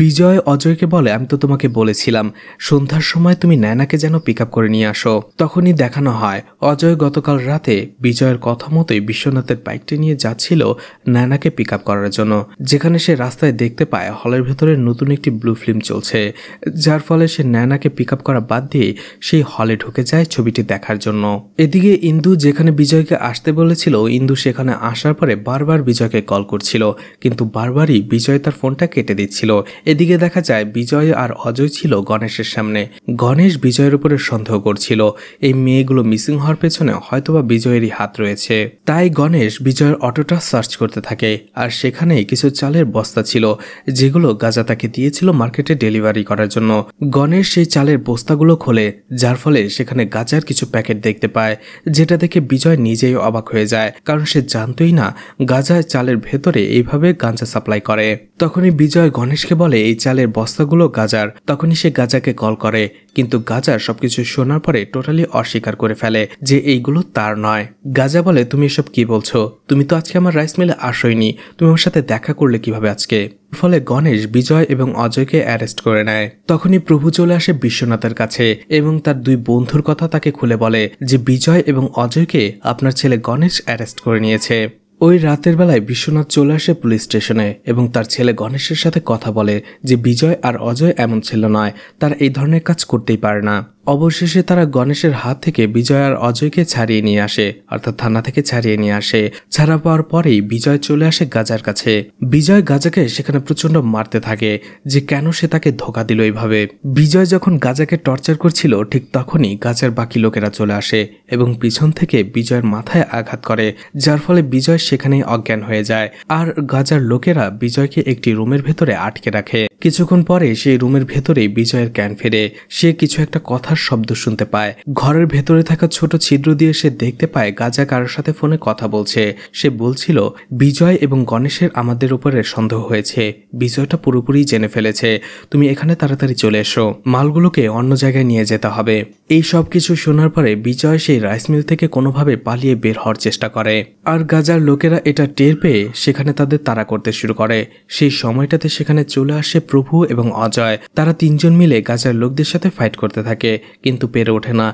বিজয় অজয়কে বলে, আমি তো তোমাকে বলেছিলাম সন্ধ্যার সময় তুমি নায়নাকে যেন পিক আপ করে নিয়ে আসো। তখনই দেখানো হয় অজয় গতকাল রাতে বিজয়ের কথা মতোই বিশ্বনাথের বাইকটি নিয়ে যাচ্ছিল নায়নাকে পিক আপ করার জন্য, যেখানে সে রাস্তায় দেখতে পায় হলের ভেতরে নতুন একটি ব্লু ফিল্ম চলছে, যার যার ফলে সে ন্যানাকে পিক আপ করা বাদ দিয়ে সেই হলে ঢুকে যায় ছবিটি দেখার জন্য। এদিকে ইন্দু যেখানে বিজয়কে আসতে বলেছিল, ইন্দু সেখানে আসার পরে বারবার বিজয়কে কল করছিল, কিন্তু বারবারই বিজয় তার ফোনটা কেটে দিচ্ছিল। এদিকে দেখা যায় বিজয় আর অজয় ছিল গণেশের সামনে। গণেশ বিজয়ের উপরে সন্দেহ করছিল এই মেয়েগুলো মিসিং হওয়ার পেছনে হয়তোবা বিজয়েরই হাত রয়েছে। তাই গণেশ বিজয়ের অটোটা সার্চ করতে থাকে, আর সেখানে কিছু চালের বস্তা ছিল যেগুলো গাজা তাকে দিয়েছিল মার্কেটে ডেলিভারি করার জন্য। গণেশ সেই চালের বস্তাগুলো খোলে, যার ফলে সেখানে গাজার কিছু প্যাকেট দেখতে পায়, যেটা দেখে বিজয় নিজেই অবাক হয়ে যায়, কারণ সে জানতই না গাজা চালের ভেতরে এইভাবে গাঁজা সাপ্লাই করে। তখনই বিজয় গণেশকে বলে এই চালের বস্তাগুলো গাজার। তখনই সে গাজাকে কল করে, কিন্তু গাজা সবকিছু শোনার পরে টোটালি অস্বীকার করে ফেলে যে এইগুলো তার নয়। গাজা বলে, তুমি এসব কি বলছো? তুমি তো আজকে আমার রাইস মিলে আসোইনি, তুমি আমার সাথে দেখা করলে কিভাবে আজকে? ফলে গণেশ বিজয় এবং অজয়কে অ্যারেস্ট করে নেয়। তখনই প্রভু চলে আসে বিশ্বনাথের কাছে এবং তার দুই বন্ধুর কথা তাকে খুলে বলে যে বিজয় এবং অজয়কে আপনার ছেলে গণেশ অ্যারেস্ট করে নিয়েছে। ওই রাতের বেলায় বিশ্বনাথ চলে আসে পুলিশ স্টেশনে এবং তার ছেলে গণেশের সাথে কথা বলে যে বিজয় আর অজয় এমন ছেলে নয়, তারা এই ধরনের কাজ করতেই পারে না। অবশেষে তারা গণেশের হাত থেকে বিজয় আর অজয়কে ছাড়িয়ে নিয়ে আসে, অর্থাৎ থানা থেকে ছাড়িয়ে নিয়ে আসে। ছাড়া পাওয়ার পরেই বিজয় চলে আসে গাজার কাছে। বিজয় গাজাকে সেখানে প্রচন্ড মারতে থাকে যে কেন সে তাকে ধোকা দিল এইভাবে। বিজয় যখন গাজাকে টর্চার করছিল ঠিক তখনই গাজার বাকি লোকেরা চলে আসে এবং পিছন থেকে বিজয়ের মাথায় আঘাত করে, যার ফলে বিজয় সেখানেই অজ্ঞান হয়ে যায়। আর গাজার লোকেরা বিজয়কে একটি রুমের ভেতরে আটকে রাখে। কিছুক্ষণ পরে সেই রুমের ভেতরেই বিজয়ের জ্ঞান ফেরে। সে কিছু একটা কথার শব্দ শুনতে পায়। ঘরের ভেতরে থাকা ছোট ছিদ্র দিয়ে সে দেখতে পায় গাজা কারোর সাথে ফোনে কথা বলছে। সে বলছিল বিজয় এবং গণেশের আমাদের উপরে সন্দেহ হয়েছে, বিজয়টা পুরোপুরি জেনে ফেলেছে, তুমি এখানে তাড়াতাড়ি চলে এসো, মালগুলোকে অন্য জায়গায় নিয়ে যেতে হবে। এই সব কিছু শোনার পরে বিজয় সেই রাইস মিল থেকে কোনোভাবে পালিয়ে বের হওয়ার চেষ্টা করে। আর গাজার লোকেরা এটা টের পেয়ে সেখানে তাদের তাড়া করতে শুরু করে। সেই সময়টাতে সেখানে চলে আসে প্রভু এবং অজয়। তারা তিনজন মিলে গাজার লোকদের সাথে ফাইট করতে থাকে, কিন্তু পেরে ওঠে না।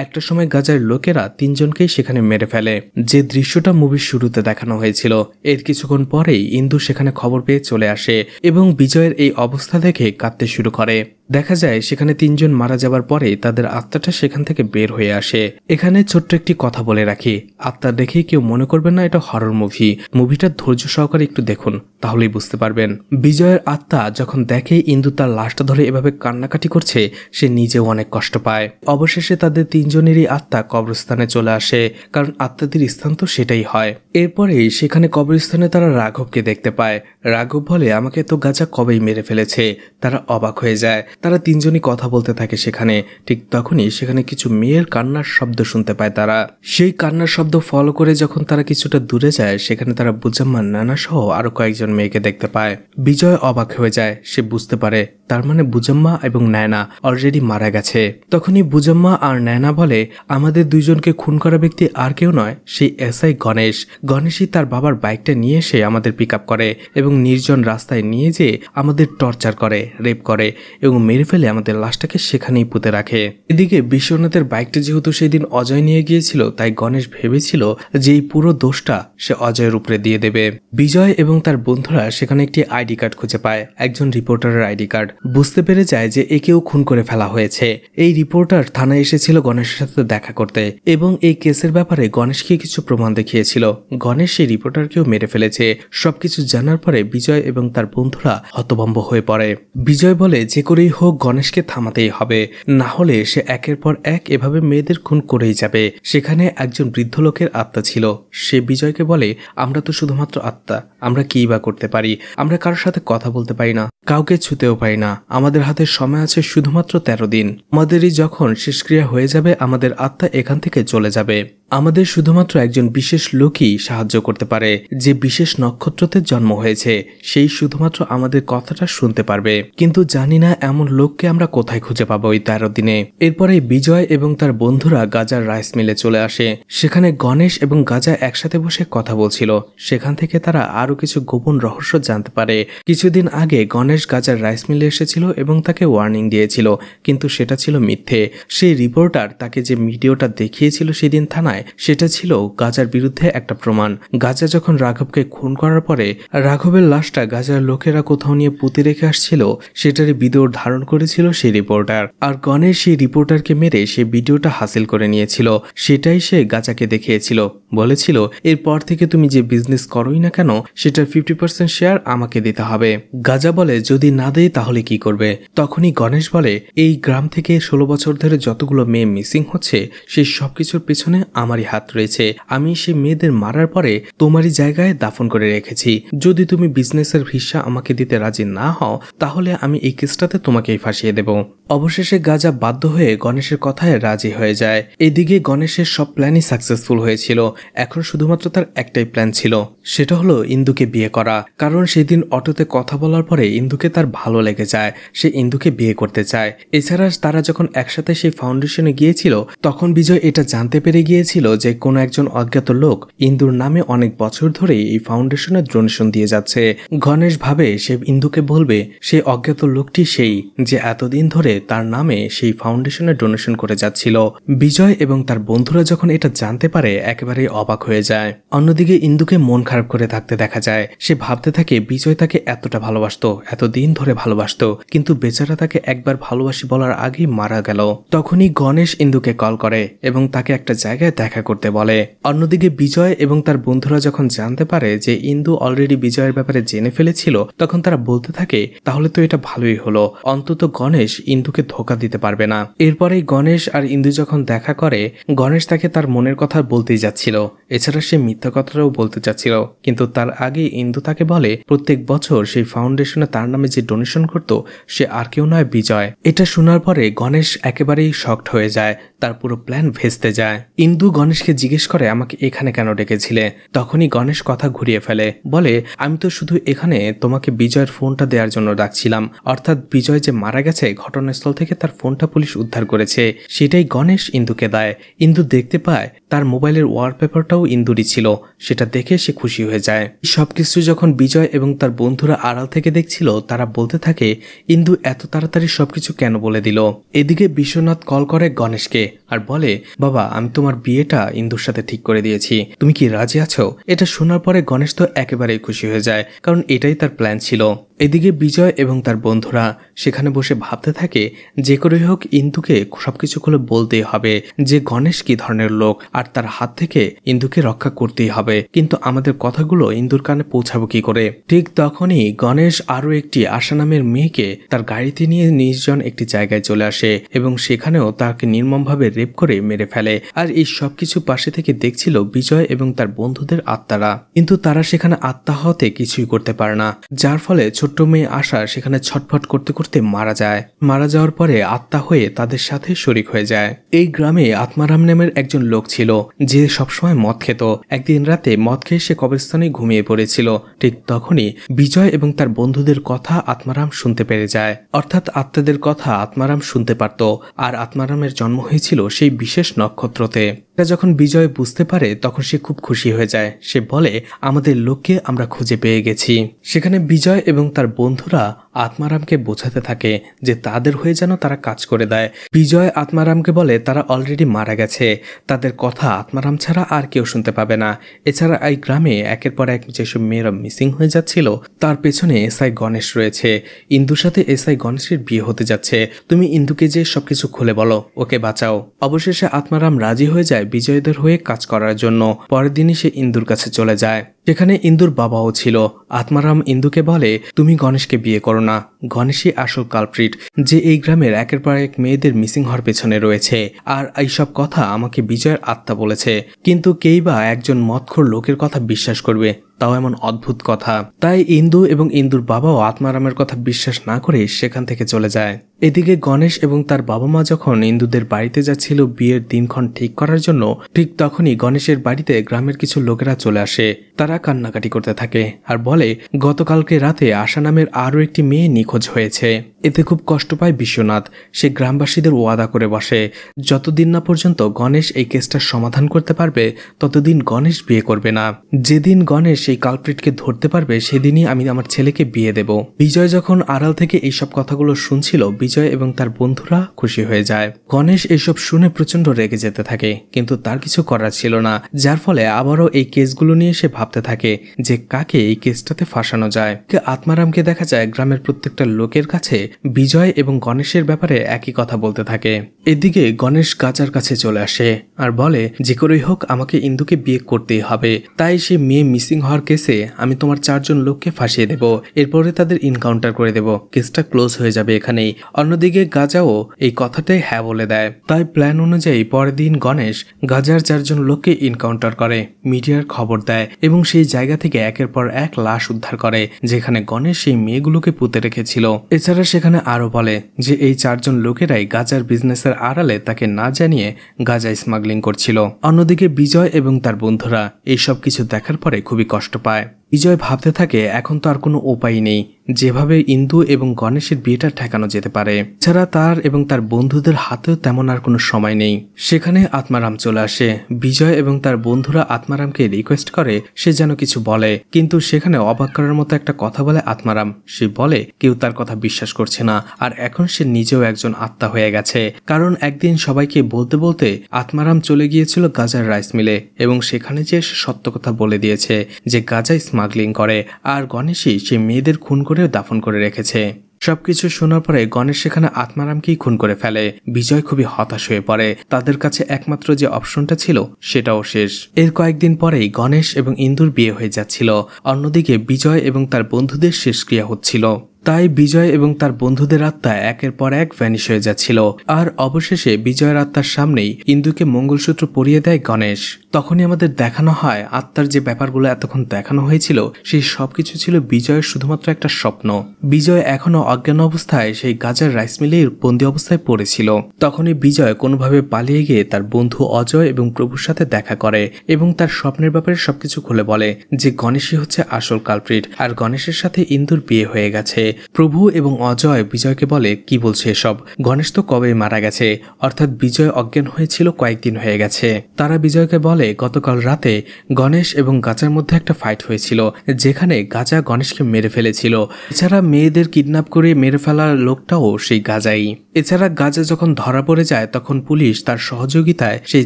একটা সময় গাজার লোকেরা তিনজনকেই সেখানে মেরে ফেলে, যে দৃশ্যটা মুভির শুরুতে দেখানো হয়েছিল। এর কিছুক্ষণ পরেই ইন্দু সেখানে খবর পেয়ে চলে আসে এবং বিজয়ের এই অবস্থা দেখে কাঁদতে শুরু করে। দেখা যায় সেখানে তিনজন মারা যাবার পরে তাদের আত্মাটা সেখান থেকে বের হয়ে আসে। এখানে ছোট্ট একটি কথা বলে রাখি, আত্মা দেখে কেউ মনে করবেন না এটা হরর মুভি। মুভিটা ধৈর্য সহকারে একটু দেখুন, তাহলেই বুঝতে পারবেন। বিজয়ের আত্মা যখন দেখে ইন্দু তার লাশটা ধরে এভাবে কান্নাকাটি করছে, সে নিজেও অনেক কষ্ট পায়। অবশেষে তাদের তিনজনেরই আত্মা কবরস্থানে চলে আসে, কারণ আত্মাদের স্থান তো সেটাই হয়। এরপরে সেখানে কবরস্থানে তারা রাঘবকে দেখতে পায়। রাঘব বলে, আমাকে তো গাজা কবেই মেরে ফেলেছে। তারা অবাক হয়ে যায়। তারা তিনজনই কথা বলতে থাকে সেখানে। ঠিক তখনই সেখানে কিছু মেয়ের কান্নার শব্দ শুনতে পায় তারা। সেই কান্নার শব্দ ফলো করে যখন তারা কিছুটা দূরে যায়, সেখানে তারা বুজাম্মা, নানা সহ আরো কয়েকজন মেয়েকে দেখতে পায়। বিজয় অবাক হয়ে যায়। সে বুঝতে পারে তার মানে বুজাম্মা এবং নায়না অলরেডি মারা গেছে। তখনই বুজাম্মা আর নায়না বলে, আমাদের দুইজনকে খুন করা ব্যক্তি আর কেউ নয়, সেই এসআই গণেশ। গণেশই তার বাবার বাইকটা নিয়ে এসে আমাদের পিক আপ করে এবং নির্জন রাস্তায় নিয়ে যেয়ে আমাদের টর্চার করে, রেপ করে এবং মেরে ফেলে আমাদের লাশটাকে সেখানেই পুঁতে রাখে। এদিকে বিশ্বনাথের বাইকটা যেহেতু সেদিন অজয় নিয়ে গিয়েছিল, তাই গণেশ ভেবেছিল যে এই পুরো দোষটা সে অজয়ের উপরে দিয়ে দেবে। বিজয় এবং তার বন্ধুরা সেখানে একটি আইডি কার্ড খুঁজে পায়, একজন রিপোর্টারের আইডি কার্ড। বুঝতে পেরে যায় যে একেও খুন করে ফেলা হয়েছে। এই রিপোর্টার থানায় এসেছিল গণেশের সাথে দেখা করতে এবং এই কেসের ব্যাপারে গণেশকে কিছু প্রমাণ দেখিয়েছিল। গণেশ সেই রিপোর্টারকেও মেরে ফেলেছে। সবকিছু জানার পরে বিজয় এবং তার বন্ধুরা হতভম্ব হয়ে পড়ে। বিজয় বলে, যে করেই হোক গণেশকে থামাতেই হবে, না হলে সে একের পর এক এভাবে মেয়েদের খুন করেই যাবে। সেখানে একজন বৃদ্ধ লোকের আত্মা ছিল। সে বিজয়কে বলে, আমরা তো শুধুমাত্র আত্মা, আমরা কি বা করতে পারি? আমরা কারোর সাথে কথা বলতে পারি না, কাউকে ছুতেও পারি না। আমাদের হাতে সময় আছে শুধুমাত্র 13 দিন। আমাদেরই যখন শেষক্রিয়া হয়ে যাবে, আমাদের আত্মা এখান থেকে চলে যাবে। আমাদের শুধুমাত্র একজন বিশেষ লোকই সাহায্য করতে পারে, যে বিশেষ নক্ষত্রতে জন্ম হয়েছে, সেই শুধুমাত্র আমাদের কথাটা শুনতে পারবে। কিন্তু জানি না এমন লোককে আমরা কোথায় খুঁজে পাবো ওই 13 দিনে। এরপরে বিজয় এবং তার বন্ধুরা গাজার রাইস মিলে চলে আসে। সেখানে গণেশ এবং গাজা একসাথে বসে কথা বলছিল। সেখান থেকে তারা আরো কিছু গোপন রহস্য জানতে পারে। কিছুদিন আগে গণেশ গাজার রাইস মিলে এসেছিল এবং তাকে ওয়ার্নিং দিয়েছিল, কিন্তু সেটা ছিল মিথ্যে। সেই রিপোর্টার তাকে যে ভিডিওটা দেখিয়েছিল সেদিন থানায়, নয়, সেটা ছিল গাজার বিরুদ্ধে একটা প্রমাণ। গাজা যখন রাঘবকে খুন করার পরে রাঘবের লাশটা গাজার লোকেরা কোথাও নিয়ে পুঁতে রেখে আসছিল, সেটারই ভিডিও ধারণ করেছিল সেই রিপোর্টার। আর গণেশ সেই রিপোর্টারকে মেরে সে ভিডিওটা হাসিল করে নিয়েছিল। সেটাই সে গাজাকে দেখিয়েছিল, বলেছিল এরপর থেকে তুমি যে বিজনেস করোই না কেন সেটার 50% শেয়ার আমাকে দিতে হবে। গাজা বলে যদি না দেয় তাহলে কি করবে? তখনই গণেশ বলে এই গ্রাম থেকে 16 বছর ধরে যতগুলো মেয়ে মিসিং হচ্ছে সেই সবকিছুর পেছনে আমারই হাত রয়েছে। আমি সেই মেয়েদের মারার পরে তোমারই জায়গায় দাফন করে রেখেছি। যদি তুমি বিজনেসের হিস্সা আমাকে দিতে রাজি না হও তাহলে আমি এই কেসটাতে তোমাকেই ফাঁসিয়ে দেব। অবশেষে গাজা বাধ্য হয়ে গণেশের কথায় রাজি হয়ে যায়। এদিকে গণেশের সব প্ল্যানই সাকসেসফুল হয়েছিল। এখন শুধুমাত্র তার একটাই প্ল্যান ছিল, সেটা হলো ইন্দুকে বিয়ে করা। কারণ সেদিন অটোতে কথা বলার পরে ইন্দুকে তার ভালো লেগে যায়, সে ইন্দুকে বিয়ে করতে চায়। এছাড়া তারা যখন একসাথে সেই ফাউন্ডেশনে গিয়েছিল তখন বিজয় এটা জানতে পেরে গিয়েছিল যে কোনো একজন অজ্ঞাত লোক ইন্দুর নামে অনেক বছর ধরে এই ফাউন্ডেশনে ডোনেশন দিয়ে যাচ্ছে। গণেশ ভাবে সে ইন্দুকে বলবে সেই অজ্ঞাত লোকটি সেই যে এতদিন ধরে তার নামে সেই ফাউন্ডেশনে ডোনেশন করে যাচ্ছিল। বিজয় এবং তার বন্ধুরা যখন এটা জানতে পারে একেবারেই অবাক হয়ে যায়। অন্যদিকে ইন্দুকে মন খারাপ করে থাকতে দেখা যায়। সে ভাবতে থাকে বিজয় তাকে এতটা ভালোবাসতো, এতদিন ধরে ভালোবাসতো, কিন্তু বেচারা তাকে একবার ভালোবাসি বলার আগেই মারা গেল। তখনই গণেশ ইন্দুকে কল করে এবং তাকে একটা জায়গায় দেখা করতে বলে। অন্যদিকে বিজয় এবং তার বন্ধুরা যখন জানতে পারে যে ইন্দু অলরেডি বিজয়ের ব্যাপারে জেনে ফেলেছিল তখন তারা বলতে থাকে তাহলে তো এটা ভালোই হলো, অন্তত গণেশ ইন্দুকে ধোকা দিতে পারবে না। এরপরেই গণেশ আর ইন্দু যখন দেখা করে গণেশ তাকে তার মনের কথা বলতেই যাচ্ছিল, এছাড়া সে মিথ্যা কথাটাও বলতে চাচ্ছিল, কিন্তু তার আগে ইন্দু তাকে বলে প্রত্যেক বছর সেই ফাউন্ডেশনে তার নামে যে ডোনেশন করত সে আর কেউ নয় বিজয়। এটা শোনার পরে গণেশ একেবারেই শকড হয়ে যায়, তার পুরো প্ল্যান ভেস্তে যায়। ইন্দু গণেশকে জিজ্ঞেস করে আমাকে এখানে কেন ডেকেছিলে? তখনই গণেশ কথা ঘুরিয়ে ফেলে, বলে আমি তো শুধু এখানে তোমাকে বিজয়ের ফোনটা দেওয়ার জন্য ডাকছিলাম, অর্থাৎ বিজয় যে মারা গেছে ঘটনাস্থল থেকে তার ফোনটা পুলিশ উদ্ধার করেছে, সেটাই গণেশ ইন্দুকে দেয়। ইন্দু দেখতে পায় তার মোবাইলের ওয়ালপেপারটাও ইন্দুরই ছিল, সেটা দেখে সে খুশি হয়ে যায়। সবকিছু যখন বিজয় এবং তার বন্ধুরা আড়াল থেকে দেখছিল তারা বলতে থাকে ইন্দু এত তাড়াতাড়ি সবকিছু কেন বলে দিল। এদিকে বিশ্বনাথ কল করে গণেশকে আর বলে বাবা আমি তোমার বিয়েটা ইন্দুর সাথে ঠিক করে দিয়েছি, তুমি কি রাজি আছো? এটা শোনার পরে গণেশ তো একেবারেই খুশি হয়ে যায়, কারণ এটাই তার প্ল্যান ছিল। এদিকে বিজয় এবং তার বন্ধুরা সেখানে বসে ভাবতে থাকে যে করেই হোক ইন্দুকে সবকিছু খুলে বলতেই হবে যে গণেশ কি ধরনের লোক আর তার হাত থেকে ইন্দুকে রক্ষা করতেই হবে, কিন্তু আমাদের কথাগুলো ইন্দুর কানে পৌঁছাবো কি করে? ঠিক তখনই গণেশ আরো একটি আশা নামের মেয়েকে তার গাড়িতে নিয়ে নির্জন একটি জায়গায় চলে আসে এবং সেখানেও তাকে নির্মমভাবে রেপ করে মেরে ফেলে। আর এই সবকিছু পাশে থেকে দেখছিল বিজয় এবং তার বন্ধুদের আত্মারা, কিন্তু তারা সেখানে আত্মা হতে কিছুই করতে পারে না, যার ফলে ছোট্ট মেয়ে আশা সেখানে ছটফট করতে করতে মারা যায়। মারা যাওয়ার পরে আত্মা হয়ে তাদের সাথে শরিক হয়ে যায়। এই গ্রামে আত্মারাম নামের একজন লোক ছিল যে সবসময় মদ খেত। একদিন রাতে মদ খেয়ে সে কবরস্থানে ঘুমিয়ে পড়েছিল। ঠিক তখনই বিজয় এবং তার বন্ধুদের কথা আত্মারাম শুনতে পেরে যায়, অর্থাৎ আত্মাদের কথা আত্মারাম শুনতে পারত। আর আত্মারামের জন্ম হয়েছিল সেই বিশেষ নক্ষত্রতে। এটা যখন বিজয় বুঝতে পারে তখন সে খুব খুশি হয়ে যায়। সে বলে আমাদের লোককে আমরা খুঁজে পেয়ে গেছি। সেখানে বিজয় এবং তার বন্ধুরা আত্মারামকে বোঝাতে থাকে যে তাদের হয়ে যেন তারা কাজ করে দেয়। বিজয় আত্মারামকে বলে তারা অলরেডি মারা গেছে, তাদের কথা আত্মারাম ছাড়া আর কেউ শুনতে পাবে না। এছাড়া এই গ্রামে একের পর এক যেসব মেয়েরা মিসিং হয়ে যাচ্ছিল তার পেছনে এসআই গণেশ রয়েছে। ইন্দুর সাথে এসআই গণেশের বিয়ে হতে যাচ্ছে, তুমি ইন্দুকে যে সবকিছু খুলে বলো, ওকে বাঁচাও। অবশেষে আত্মারাম রাজি হয়ে যায় বিজয়দের হয়ে কাজ করার জন্য। পরের দিনই সে ইন্দুর কাছে চলে যায়। সেখানে ইন্দুর বাবাও ছিল। আত্মারাম ইন্দুকে বলে তুমি গণেশকে বিয়ে করো না, গণেশই আসল কালপ্রিট যে এই গ্রামের একের পর এক মেয়েদের মিসিং হওয়ার পেছনে রয়েছে। আর এইসব কথা আমাকে বিজয়ের আত্মা বলেছে, কিন্তু কেই বা একজন মদখোর লোকের কথা বিশ্বাস করবে, তাও এমন অদ্ভুত কথা। তাই ইন্দু এবং ইন্দুর বাবাও আত্মারামের কথা বিশ্বাস না করে সেখান থেকে চলে যায়। এদিকে গণেশ এবং তার বাবা মা যখন ইন্দুদের বাড়িতে যাচ্ছিল বিয়ের দিনক্ষণ ঠিক করার জন্য, ঠিক তখনই গণেশের বাড়িতে গ্রামের কিছু লোকেরা চলে আসে। তারা কান্নাকাটি করতে থাকে আর বলে গতকালকে রাতে আশা নামের আরো একটি মেয়ে নিখোঁজ হয়েছে। এতে খুব কষ্ট পায় বিশ্বনাথ। সে গ্রামবাসীদের ওয়াদা করে বসে যতদিন না পর্যন্ত গণেশ এই কেসটার সমাধান করতে পারবে ততদিন গণেশ বিয়ে করবে না। যেদিন গণেশ সেই কালপ্রিটকে ধরতে পারবে সেদিনই আমি আমার ছেলেকে বিয়ে দেব। বিজয় যখন আড়াল থেকে এইসব কথাগুলো শুনছিল, বিজয় এবং তার বন্ধুরা খুশি হয়ে যায়। গণেশ এইসব শুনে প্রচন্ড রেগে যেতে থাকে, কিন্তু তার কিছু করার ছিল না, যার ফলে আবারও এই কেসগুলো নিয়ে সে ভাবতে থাকে যে কাকে এই কেসটাতে ফাঁসানো যায়। আত্মারামকে দেখা যায় গ্রামের প্রত্যেকটা লোকের কাছে বিজয় এবং গণেশের ব্যাপারে একই কথা বলতে থাকে। এদিকে গণেশ গাজার কাছে চলে আসে আর বলে যে করেই হোক আমাকে ইন্দুকে বিয়ে করতেই হবে, তাই সে মেয়ে মিসিং হওয়ার কেসে আমি তোমার 4 জন লোককে ফাঁসিয়ে দেব, এরপরে তাদের ইনকাউন্টার করে দেব, কেসটা ক্লোজ হয়ে যাবে এখানেই। অন্যদিকে গাজাও এই কথাটাই হ্যাঁ বলে দেয়। তাই প্ল্যান অনুযায়ী পরের দিন গণেশ গাজার 4 জন লোককে ইনকাউন্টার করে, মিডিয়ার খবর দেয় এবং সেই জায়গা থেকে একের পর এক লাশ উদ্ধার করে যেখানে গণেশ সেই মেয়েগুলোকে পুঁতে রেখেছিল। এছাড়া সেখানে আরো বলে যে এই 4 জন লোকেরাই গাজার বিজনেসের আড়ালে তাকে না জানিয়ে গাজা স্মাগলিং করছিল। অন্যদিকে বিজয় এবং তার বন্ধুরা এইসব কিছু দেখার পরে খুবই কষ্ট পায়। বিজয় ভাবতে থাকে এখন তো আর কোনো উপায় নেই যেভাবে ইন্দু এবং গণেশের বিয়েটা ঠেকানো যেতে পারে, ছাড়া তার এবং তার বন্ধুদের হাতেও তেমন আর কোনো সময় নেই। সেখানে আত্মারাম চলে আসে। বিজয় এবং তার বন্ধুরা আত্মারামকে রিকোয়েস্ট করে সে যেন কিছু বলে, কিন্তু সেখানে অবাক করার মতো একটা কথা বলে আত্মারাম। সে বলে কেউ তার কথা বিশ্বাস করছে না, আর এখন সে নিজেও একজন আত্মা হয়ে গেছে, কারণ একদিন সবাইকে বলতে বলতে আত্মারাম চলে গিয়েছিল গাজার রাইস মিলে এবং সেখানে যে সে সত্য কথা বলে দিয়েছে যে গাজা স্মাগলিং করে আর গণেশই সে মেয়েদের খুন করে দাফন করে রেখেছে। সবকিছু শোনার পরে গণেশ সেখানে আত্মারামকেই খুন করে ফেলে। বিজয় খুবই হতাশ হয়ে পড়ে, তাদের কাছে একমাত্র যে অপশনটা ছিল সেটাও শেষ। এর কয়েকদিন পরেই গণেশ এবং ইন্দুর বিয়ে হয়ে যাচ্ছিল, অন্যদিকে বিজয় এবং তার বন্ধুদের শেষক্রিয়া হচ্ছিল। তাই বিজয় এবং তার বন্ধুদের আত্মা একের পর এক ভ্যানিশ হয়ে যাচ্ছিল, আর অবশেষে বিজয়ের আত্মার সামনেই ইন্দুকে মঙ্গলসূত্র পরিয়ে দেয় গণেশ। তখনই আমাদের দেখানো হয় আত্মার যে ব্যাপারগুলো এতক্ষণ দেখানো হয়েছিল সেই সবকিছু ছিল বিজয়ের শুধুমাত্র একটা স্বপ্ন। বিজয় এখনো অজ্ঞান অবস্থায় সেই গাজার রাইস মিলের বন্দি অবস্থায় পড়েছিল। তখনই বিজয় কোনোভাবে পালিয়ে গিয়ে তার বন্ধু অজয় এবং প্রভুর সাথে দেখা করে এবং তার স্বপ্নের ব্যাপারে সবকিছু খুলে বলে যে গণেশই হচ্ছে আসল কালপ্রিট আর গণেশের সাথে ইন্দুর বিয়ে হয়ে গেছে। প্রভু এবং অজয় বিজয়কে বলে কি বলছে এসব, গণেশ তো কবে মারা গেছে, অর্থাৎ বিজয় অজ্ঞান হয়েছিল কয়েকদিন হয়ে গেছে। তারা বিজয়কে বলে গতকাল রাতে গণেশ এবং গাজার মধ্যে একটা ফাইট হয়েছিল যেখানে গাজা গণেশকে মেরে ফেলেছিল। এছাড়া মেয়েদের কিডন্যাপ করে মেরে ফেলার লোকটাও সেই গাজাই। এছাড়া গাজা যখন ধরা পড়ে যায় তখন পুলিশ তার সহযোগিতায় সেই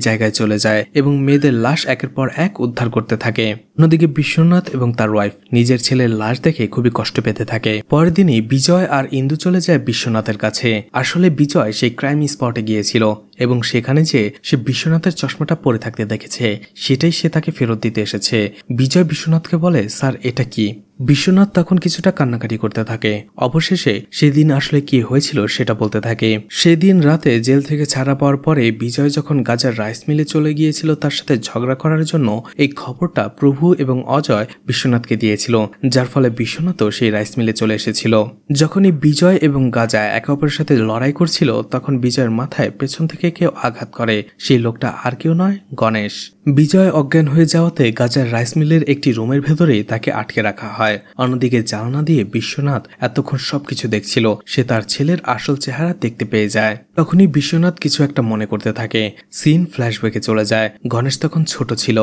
জায়গায় চলে যায় এবং মেয়েদের লাশ একের পর এক উদ্ধার করতে থাকে। অন্যদিকে বিশ্বনাথ এবং তার ওয়াইফ নিজের ছেলের লাশ দেখে খুবই কষ্ট পেতে থাকে। পরের দিনই বিজয় আর ইন্দু চলে যায় বিশ্বনাথের কাছে। আসলে বিজয় সেই ক্রাইম স্পটে গিয়েছিল এবং সেখানে যে সে বিশ্বনাথের চশমাটা পরে থাকতে দেখেছে সেটাই সে তাকে ফেরত দিতে এসেছে। বিজয় বিশ্বনাথকে বলে স্যার এটা কি? বিশ্বনাথ তখন কিছুটা কান্নাকাটি করতে থাকে। অবশেষে সেদিন আসলে কি হয়েছিল সেটা বলতে থাকে। সেদিন রাতে জেল থেকে ছাড়া পাওয়ার পরে বিজয় যখন গাজার রাইস মিলে চলে গিয়েছিল তার সাথে ঝগড়া করার জন্য, এই খবরটা প্রভু এবং অজয় বিশ্বনাথকে দিয়েছিল, যার ফলে বিশ্বনাথও সেই রাইস মিলে চলে এসেছিল। যখনই বিজয় এবং গাজা একে অপরের সাথে লড়াই করছিল তখন বিজয়ের মাথায় পেছন থেকে কেউ আঘাত করে। সেই লোকটা আর কেউ নয়, গণেশ। বিজয় অজ্ঞান হয়ে যাওয়াতে গাজার রাইস মিলের একটি রুমের ভেতরেই তাকে আটকে রাখা হয়। অন্যদিকে জানালা দিয়ে বিশ্বনাথ এতক্ষণ সবকিছু দেখছিল, সে তার ছেলের আসল চেহারা দেখতে পেয়ে যায়। তখনই বিশ্বনাথ কিছু একটা মনে করতে থাকে। সিন ফ্ল্যাশব্যাকে চলে যায়। গণেশ তখন ছোট ছিল।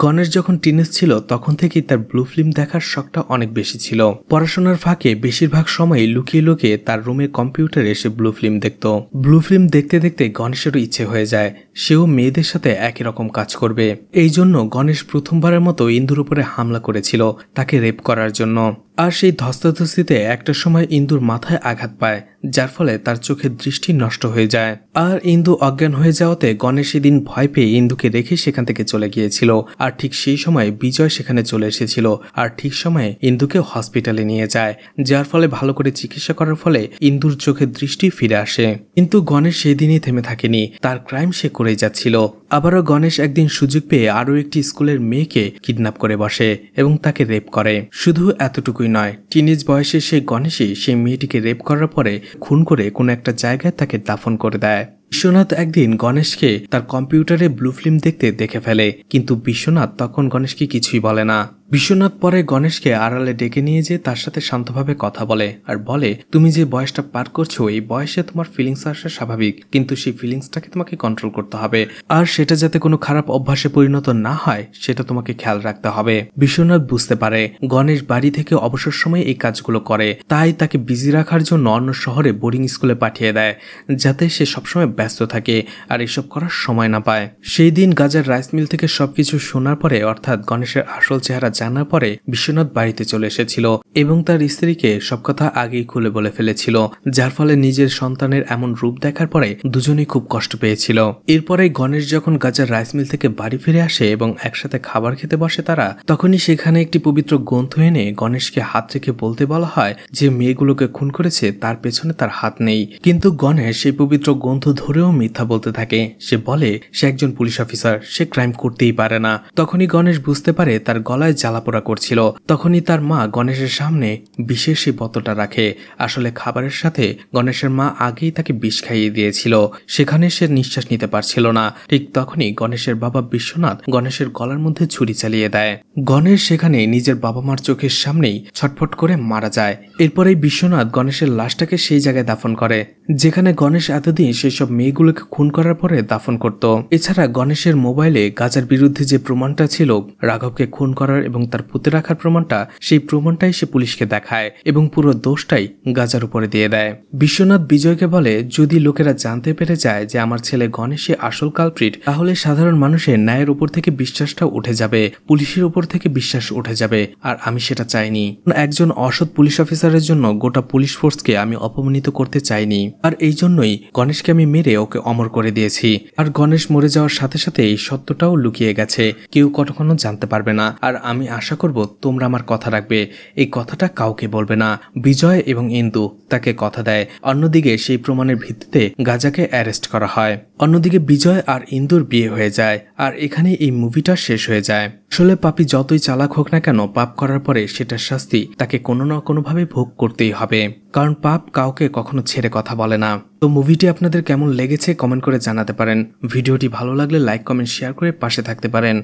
গণেশ যখন টিনেজ ছিল তখন থেকেই তার ব্লু ফিল্ম দেখার শখটা অনেক বেশি ছিল। পড়াশোনার ফাঁকে বেশিরভাগ সময় লুকিয়ে লুকিয়ে তার রুমের কম্পিউটারে সে ব্লু ফিল্ম দেখত। ব্লু ফিল্ম দেখতে দেখতে গণেশেরও ইচ্ছে হয়ে যায় সেও মেয়েদের সাথে একই রকম কাজ করবে। এই জন্য গণেশ প্রথমবারের মতো ইন্দুর উপরে হামলা করেছিল তাকে রেপ করার জন্য। আর সেই ধস্তাধস্তিতে একটা সময় ইন্দুর মাথায় আঘাত পায়, যার ফলে তার চোখের দৃষ্টি নষ্ট হয়ে যায়। আর ইন্দু অজ্ঞান হয়ে যাওয়াতে গণেশ সেদিন ভয় পেয়ে ইন্দুকে রেখে সেখান থেকে চলে গিয়েছিল। আর ঠিক সেই সময় বিজয় সেখানে চলে এসেছিল আর ঠিক সময়ে ইন্দুকে হসপিটালে নিয়ে যায়, যার ফলে ভালো করে চিকিৎসা করার ফলে ইন্দুর চোখের দৃষ্টি ফিরে আসে। কিন্তু গণেশ সেদিনই থেমে থাকেনি, তার ক্রাইম সে করেই যাচ্ছিল। আবারও গণেশ একদিন সুযোগ পেয়ে আরো একটি স্কুলের মেয়েকে কিডন্যাপ করে বসে এবং তাকে রেপ করে। শুধু এতটুকুই নয়, টিনেজ বয়সে সেই গণেশই সেই মেয়েটিকে রেপ করার পরে খুন করে কোনো একটা জায়গায় তাকে দাফন করে দেয়। বিশ্বনাথ একদিন গণেশকে তার কম্পিউটারে ব্লু ফিল্ম দেখতে দেখে ফেলে, কিন্তু বিশ্বনাথ তখন গণেশকে কিছুই বলে না। বিশ্বনাথ পরে গণেশকে আড়ালে ডেকে নিয়ে যেয়ে তার সাথে শান্তভাবে কথা বলে আর বলে, তুমি যে বয়সটা পার করছো এই বয়সে তোমার ফিলিংস আসা স্বাভাবিক, কিন্তু সেই ফিলিংসটাকে তোমাকে কন্ট্রোল করতে হবে, আর সেটা যাতে কোনো খারাপ অভ্যাসে পরিণত না হয় সেটা তোমাকে খেয়াল রাখতে হবে। বিশ্বনাথ বুঝতে পারে গণেশ বাড়ি থেকে অবসর সময়ে এই কাজগুলো করে, তাই তাকে বিজি রাখার জন্য অন্য শহরে বোর্ডিং স্কুলে পাঠিয়ে দেয়, যাতে সে সবসময় ব্যস্ত থাকে আর এসব করার সময় না পায়। সেই দিন গাজার রাইস মিল থেকে সবকিছু শোনার পরে, অর্থাৎ গণেশের আসল চেহারা জানার পরে বিশ্বনাথ বাড়িতে চলে এসেছিল এবং তার স্ত্রীকে সব কথা আগেই খুলে বলে ফেলেছিল, যার ফলে নিজের সন্তানের এমন রূপ দেখার পরে দুজনেই খুব কষ্ট পেয়েছিল। এরপরে গণেশ যখন গাজার রাইস মিল থেকে বাড়ি ফিরে আসে এবং একসাথে খাবার খেতে বসে তারা, তখনই সেখানে একটি পবিত্র গ্রন্থ এনে গণেশকে হাত রেখে বলতে বলা হয় যে মেয়েগুলোকে খুন করেছে তার পেছনে তার হাত নেই। কিন্তু গণেশ সেই পবিত্র গ্রন্থ ধরেও মিথ্যা বলতে থাকে। সে বলে সে একজন পুলিশ অফিসার, সে ক্রাইম করতেই পারে না। তখনই গণেশ বুঝতে পারে তার গলায় জ্বালাপোড়া করছিল। তখনই তার মা গণেশের সামনে বিষের সেই বোতলটা রাখে। আসলে খাবারের সাথে গণেশের মা আগেই তাকে বিষ খাইয়ে দিয়েছিল, সেখানে সে নিঃশ্বাস নিতে পারছিল না। ঠিক তখনই গণেশের বাবা বিশ্বনাথ গণেশের গলার মধ্যে ছুরি চালিয়ে দেয়। গণেশ সেখানে নিজের বাবা মার চোখের সামনেই ছটফট করে মারা যায়। এরপরেই বিশ্বনাথ গণেশের লাশটাকে সেই জায়গায় দাফন করে যেখানে গণেশ এতদিন সেই সব মেয়েগুলোকে খুন করার পরে দাফন করত। এছাড়া গণেশের মোবাইলে গাজার বিরুদ্ধে যে প্রমাণটা ছিল রাঘবকে খুন করার এবং তার পুঁতে রাখার প্রমাণটা, সেই প্রমাণটাই সে পুলিশকে দেখায় এবং পুরো দোষটাই গাজার উপরে দিয়ে দেয়। বিশ্বনাথ বিজয়কে বলে, যদি লোকেরা জানতে পেরে যায় যে আমার ছেলে গণেশই আসল কালপ্রিট, তাহলে সাধারণ মানুষের ন্যায়ের উপর থেকে বিশ্বাসটা উঠে যাবে, পুলিশের উপর থেকে বিশ্বাস উঠে যাবে, আর আমি সেটা চাইনি। একজন অসৎ পুলিশ অফিসারের জন্য গোটা পুলিশ ফোর্সকে আমি অপমানিত করতে চাইনি, আর এই জন্যই গণেশকে আমি মেরে ওকে অমর করে দিয়েছি। আর গণেশ মরে যাওয়ার সাথে সাথে এই সত্যটাও লুকিয়ে গেছে, কেউ কখনো জানতে পারবে না। আর আমি আশা করব তোমরা আমার কথা রাখবে, এই কথাটা কাউকে বলবে না। বিজয় এবং ইন্দু তাকে কথা দেয়। অন্যদিকে সেই প্রমাণের ভিত্তিতে গাজাকে অ্যারেস্ট করা হয়। অন্যদিকে বিজয় আর ইন্দুর বিয়ে হয়ে যায়, আর এখানে এই মুভিটা শেষ হয়ে যায়। আসলে পাপী যতই চালাক হোক না কেন, পাপ করার পরে সেটার শাস্তি তাকে কোনো না কোনোভাবে ভোগ করতেই হবে, কারণ পাপ কাউকে কখনো ছেড়ে কথা বলে না। তো মুভিটি আপনাদের কেমন লেগেছে কমেন্ট করে জানাতে পারেন। ভিডিওটি ভালো লাগলে লাইক কমেন্ট শেয়ার করে পাশে থাকতে পারেন।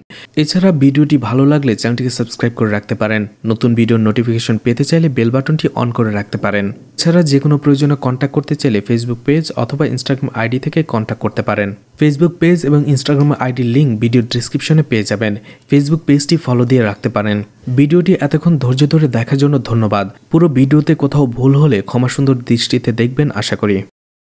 এছাড়া ভিডিওটি ভালো লাগলে চ্যানেলটিকে সাবস্ক্রাইব করে রাখতে পারেন। নতুন ভিডিওর নোটিফিকেশন পেতে চাইলে বেল বাটনটি অন করে রাখতে পারেন। এছাড়া যে কোনো প্রয়োজনে কন্ট্যাক্ট করতে চাইলে ফেসবুক পেজ অথবা ইনস্টাগ্রাম আইডি থেকে কন্ট্যাক্ট করতে পারেন। ফেসবুক পেজ এবং ইনস্টাগ্রাম আইডির লিঙ্ক ভিডিও ডেসক্রিপশনে পেয়ে যাবেন। ফেসবুক পেজটি ফলো দিয়ে রাখতে পারেন। ভিডিওটি এতক্ষণ ধৈর্য ধরে দেখার জন্য ধন্যবাদ। পুরো ভিডিওতে কোথাও ভুল হলে ক্ষমা সুন্দর দৃষ্টিতে দেখবেন আশা করি।